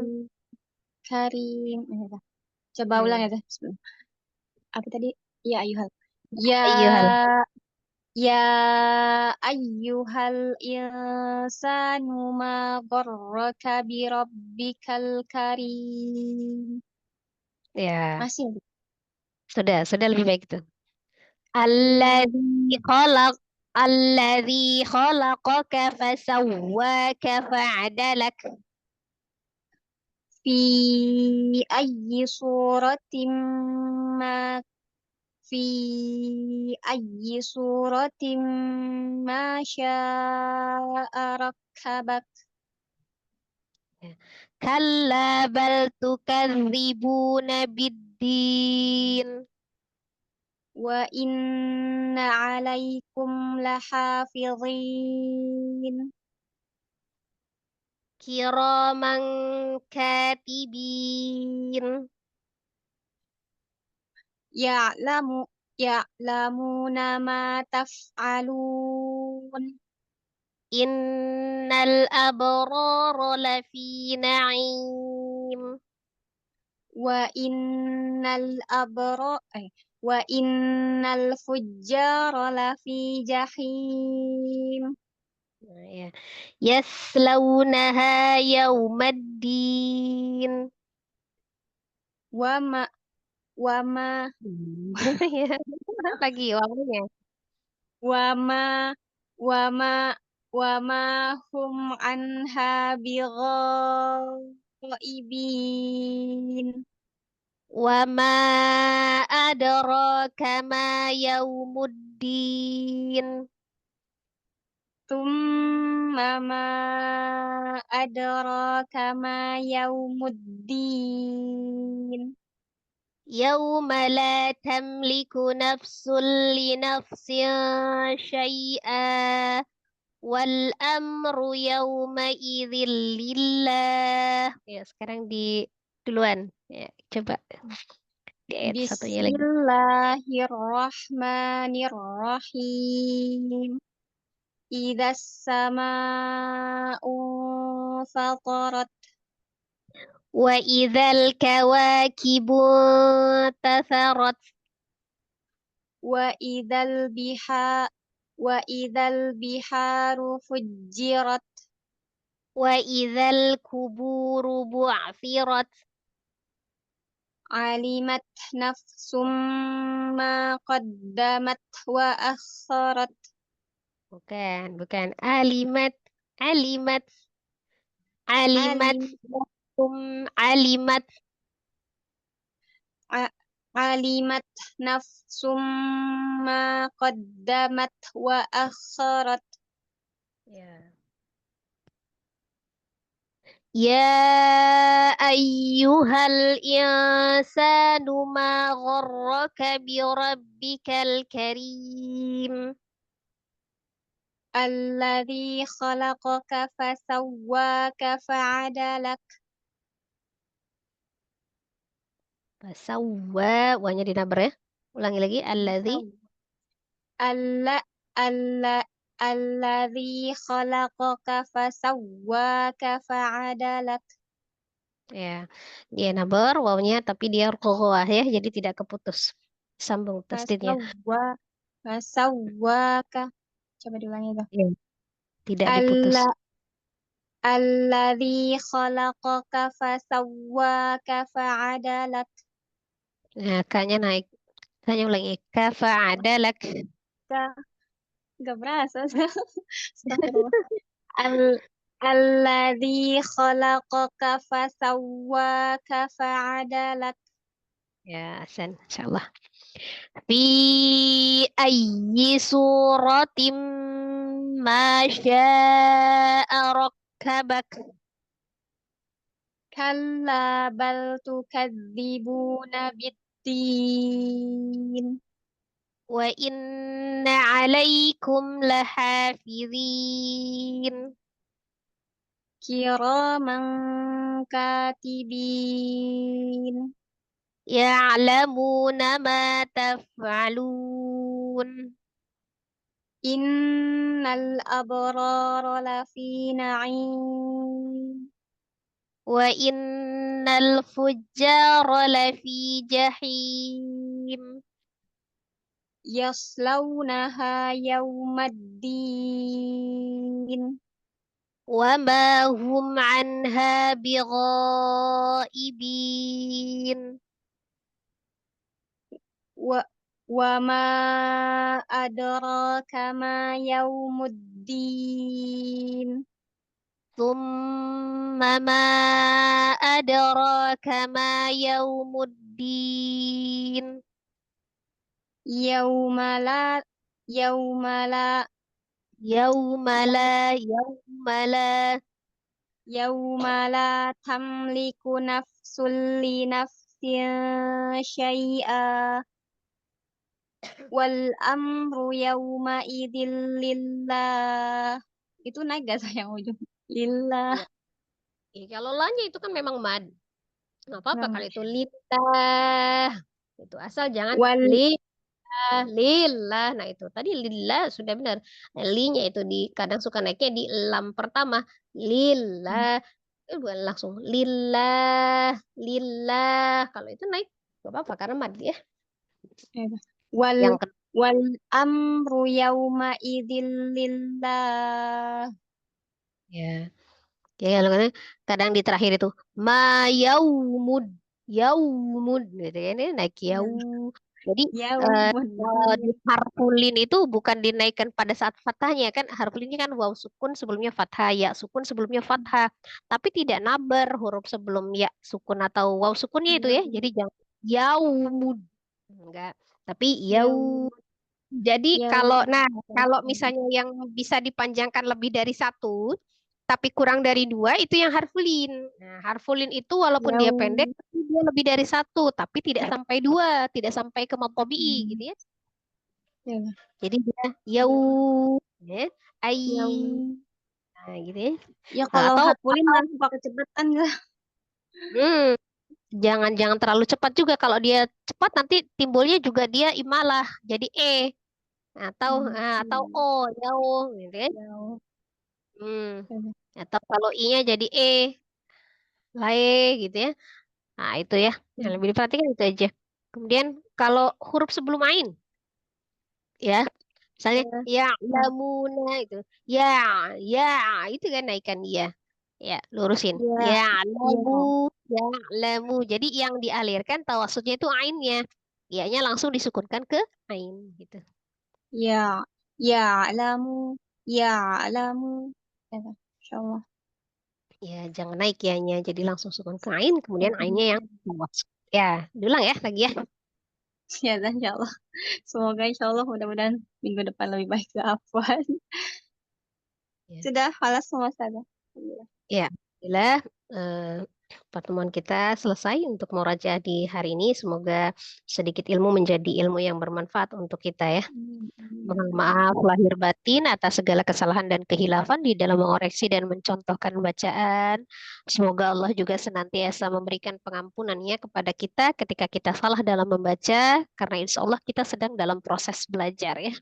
karim. Iya dah. Coba ulang ya
Hmm.
dah. Bismillah. Apa tadi? Ya ayuhal. Ya
Ayyuhal.
ya ayyuhal insanu ma gharraka bi rabbikal karim.
Ya,
Masih ya?
sudah lebih baik itu.
Allah
Alladzi khalaqaka fasawwaka fa'adalak.
fi ayyi suratin ma fi ayyi suratin ma sya'a rakkabak.
Kalla bal tukadzibuna biddin.
Wa inna alaikum lahafizin.
Kiraman katibin.
Ya'lamu ya'lamuna ma taf'alun.
Innal abrara lafi na'im.
Wa innal abra wa innal fujjara lafi jahim.
Nah, ya. Yaslaunaha yaumaddin.
Wa ma wa ma
Ya, lagi waktunya.
wa ma wa ma wa ma hum anha bighaibin.
Wa ma adraka ma yaumuddin.
Tsumma ma adraka ma yaumuddin.
Yauma la tamliku nafsun li nafsin syai'a wal amru yauma idzil lillah. Ya, sekarang duluan. Ya, coba di ayat satunya lagi.
Bismillahirrahmanirrahim. Idzas sama'u fatarat.
Wa idzal kawakibu tatharat.
Wa idzal biharu fujirat.
Wa idzal kuburu bu'thirat.
Alimat nafsum ma qaddamat wa akharat.
Bukan. Alimat, alimat, alimat,
Alim
nafsum, alimat.
alimat nafsum ma qaddamat wa akharat.
Ya. Ya ayyuhal insanu ma gharraka bi rabbikal karim.
Alladzi khalaqaka fasawwaka fa'adalak.
Fasawwa, wanya dinabar ya. Ulangi lagi. Alladzi.
Alla alla Alladzi khalaqaka fasawwaka fa'adalak.
Ya, dia nabar wawnya tapi dia rohwah ya, jadi tidak keputus. Sambung tasdidnya.
Fasawwaka. Coba diulangi tuh.
Ya, tidak diputus.
Alladzi khalaqaka fasawwaka fa'adalak.
Nah, kayaknya naik. Kayaknya ulangi. Kafa adalak.
Gak berasa. Astagfirullah. Alladzi khalaqaka fasawwaka fa'adalak.
Ya, Hasan, insyaallah. Fi ayyi suratim ma syaa rakkabak.
Kalla bal tukadzibuna biddin.
Wa inna alaikum lahafizin.
Kiraman katibin.
Ya'lamuna ma taf'alun.
Innal abrara lafi na'im.
Wa innal fujjara lafi jahim.
Yaslaunaha yawmaddin.
Wa ma hum anha bighaibin.
Wa ma adraka ma yawmuddin.
Thumma ma adraka ma yawmuddin.
Yawma la
Yawma la
yawma la tamliku nafsul li nafsin syai'a wal amru yawma idzil lillah. Itu naik gak sayang ujung? Lillah.
Kalau lanya itu kan memang mad. Nggak apa-apa
Nah,
kalau itu lillah. Itu asal jangan
wal
lillah. Nah itu tadi lillah sudah benar. Nah, linya itu di kadang suka naiknya di lam pertama. Lillah. Bukan langsung lillah, lillah. Kalau itu naik nggak apa-apa karena mad ya.
wal
Yang kedua
wal amru yawma idzil lillah.
ya. Ya, kadang di terakhir itu ma yaumud, yaumud gitu ya. Ini naik yau. Jadi
Yaumun.
di harfulin itu bukan dinaikkan pada saat fathahnya kan, harfulinnya kan waw sukun sebelumnya fathah, ya sukun sebelumnya fathah, tapi tidak nabar huruf sebelum ya sukun atau waw sukunnya itu ya. Jadi jangan yaumud. Enggak, tapi yau.
Yaum.
Jadi
Yaum.
kalau misalnya yang bisa dipanjangkan lebih dari satu, tapi kurang dari dua, itu yang harfulin. Nah, harfulin itu walaupun dia pendek,
Yaum.
tapi dia lebih dari satu, tapi tidak sampai dua, tidak sampai ke matobi'i gitu ya.
Ya.
Jadi dia yau, ya, ai,
Yaum.
nah, gitu ya.
Ya kalau
Atau
harfulin langsung pakai cepetan lah.
jangan terlalu cepat juga. Kalau dia cepat nanti timbulnya juga dia imalah, jadi atau o, yau, gitu ya.
Yaum.
Hmm. Atau kalau I-nya jadi lae gitu ya. Nah, itu ya. Yang lebih diperhatikan itu aja. Kemudian kalau huruf sebelum ain ya. Misalnya ya lamuna itu. Ya, ya itu kan naikan dia. Ya, lurusin.
Ya.
Ya lamu, ya lamu. Jadi yang dialirkan tawasudnya itu ainnya. Ya-nya langsung disukunkan ke ain gitu.
Ya. Ya alamu. Ya alamu. Ya, insyaallah.
Ya, jangan naik ya-nya. Jadi langsung sukun ke ain, kemudian ainnya yang tawasud. Ya, diulang ya lagi ya.
Ya, Zah, insya Allah. Semoga insya Allah mudah-mudahan minggu depan lebih baik ke Afwan.
Ya.
Sudah halas semua Ustazah. Alhamdulillah.
Ya, alhamdulillah pertemuan kita selesai untuk murajaah di hari ini. Semoga sedikit ilmu menjadi ilmu yang bermanfaat untuk kita ya. Mohon maaf lahir batin atas segala kesalahan dan kehilafan di dalam mengoreksi dan mencontohkan bacaan. Semoga Allah juga senantiasa memberikan pengampunannya kepada kita ketika kita salah dalam membaca, karena insya Allah kita sedang dalam proses belajar ya.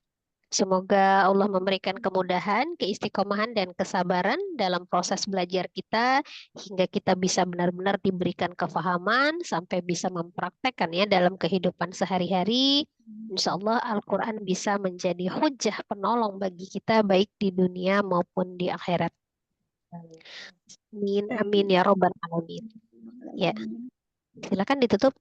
Semoga Allah memberikan kemudahan, keistiqomahan, dan kesabaran dalam proses belajar kita hingga kita bisa benar-benar diberikan kefahaman sampai bisa mempraktekkannya dalam kehidupan sehari-hari. Insya Allah Al-Quran bisa menjadi hujah penolong bagi kita baik di dunia maupun di akhirat. Amin, amin ya robbal alamin. Ya, silakan ditutup.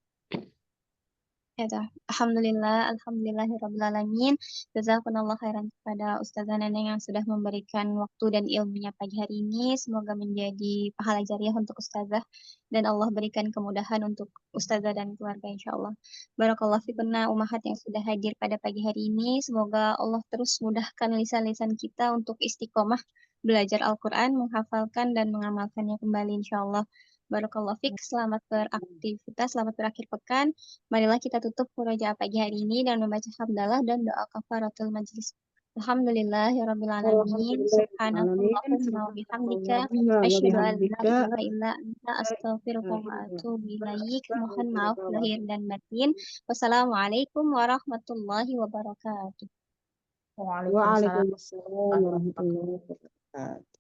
Ya, Zah. Alhamdulillahirrabbilalamin. Jazakumullah khairan kepada Ustazah Neneng yang sudah memberikan waktu dan ilmunya pagi hari ini. Semoga menjadi pahala jariah untuk Ustazah dan Allah berikan kemudahan untuk Ustazah dan keluarga insya Allah. Barakallahu fikunna umahat yang sudah hadir pada pagi hari ini. Semoga Allah terus mudahkan lisan-lisan kita untuk istiqomah belajar Al-Quran, menghafalkan dan mengamalkannya kembali insya Allah. Barakallahu fik, selamat beraktivitas, selamat berakhir pekan. Marilah kita tutup murojaah pagi hari ini dan membaca hamdalah dan doa kafaratul majlis. Alhamdulillahirabbil alamin. Subhanakallahumma wa bihamdika asyhadu an la ilaha illa anta astaghfiruka wa atubu ilaik. Mohon maaf lahir dan batin. Wassalamualaikum warahmatullahi wabarakatuh.
Waalaikumsalam.
Waalaikumsalam warahmatullahi wabarakatuh.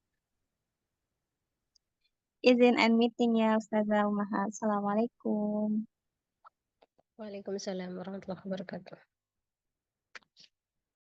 Izin and meeting ya Ustazah Umahat. Assalamualaikum.
Waalaikumsalam warahmatullahi wabarakatuh.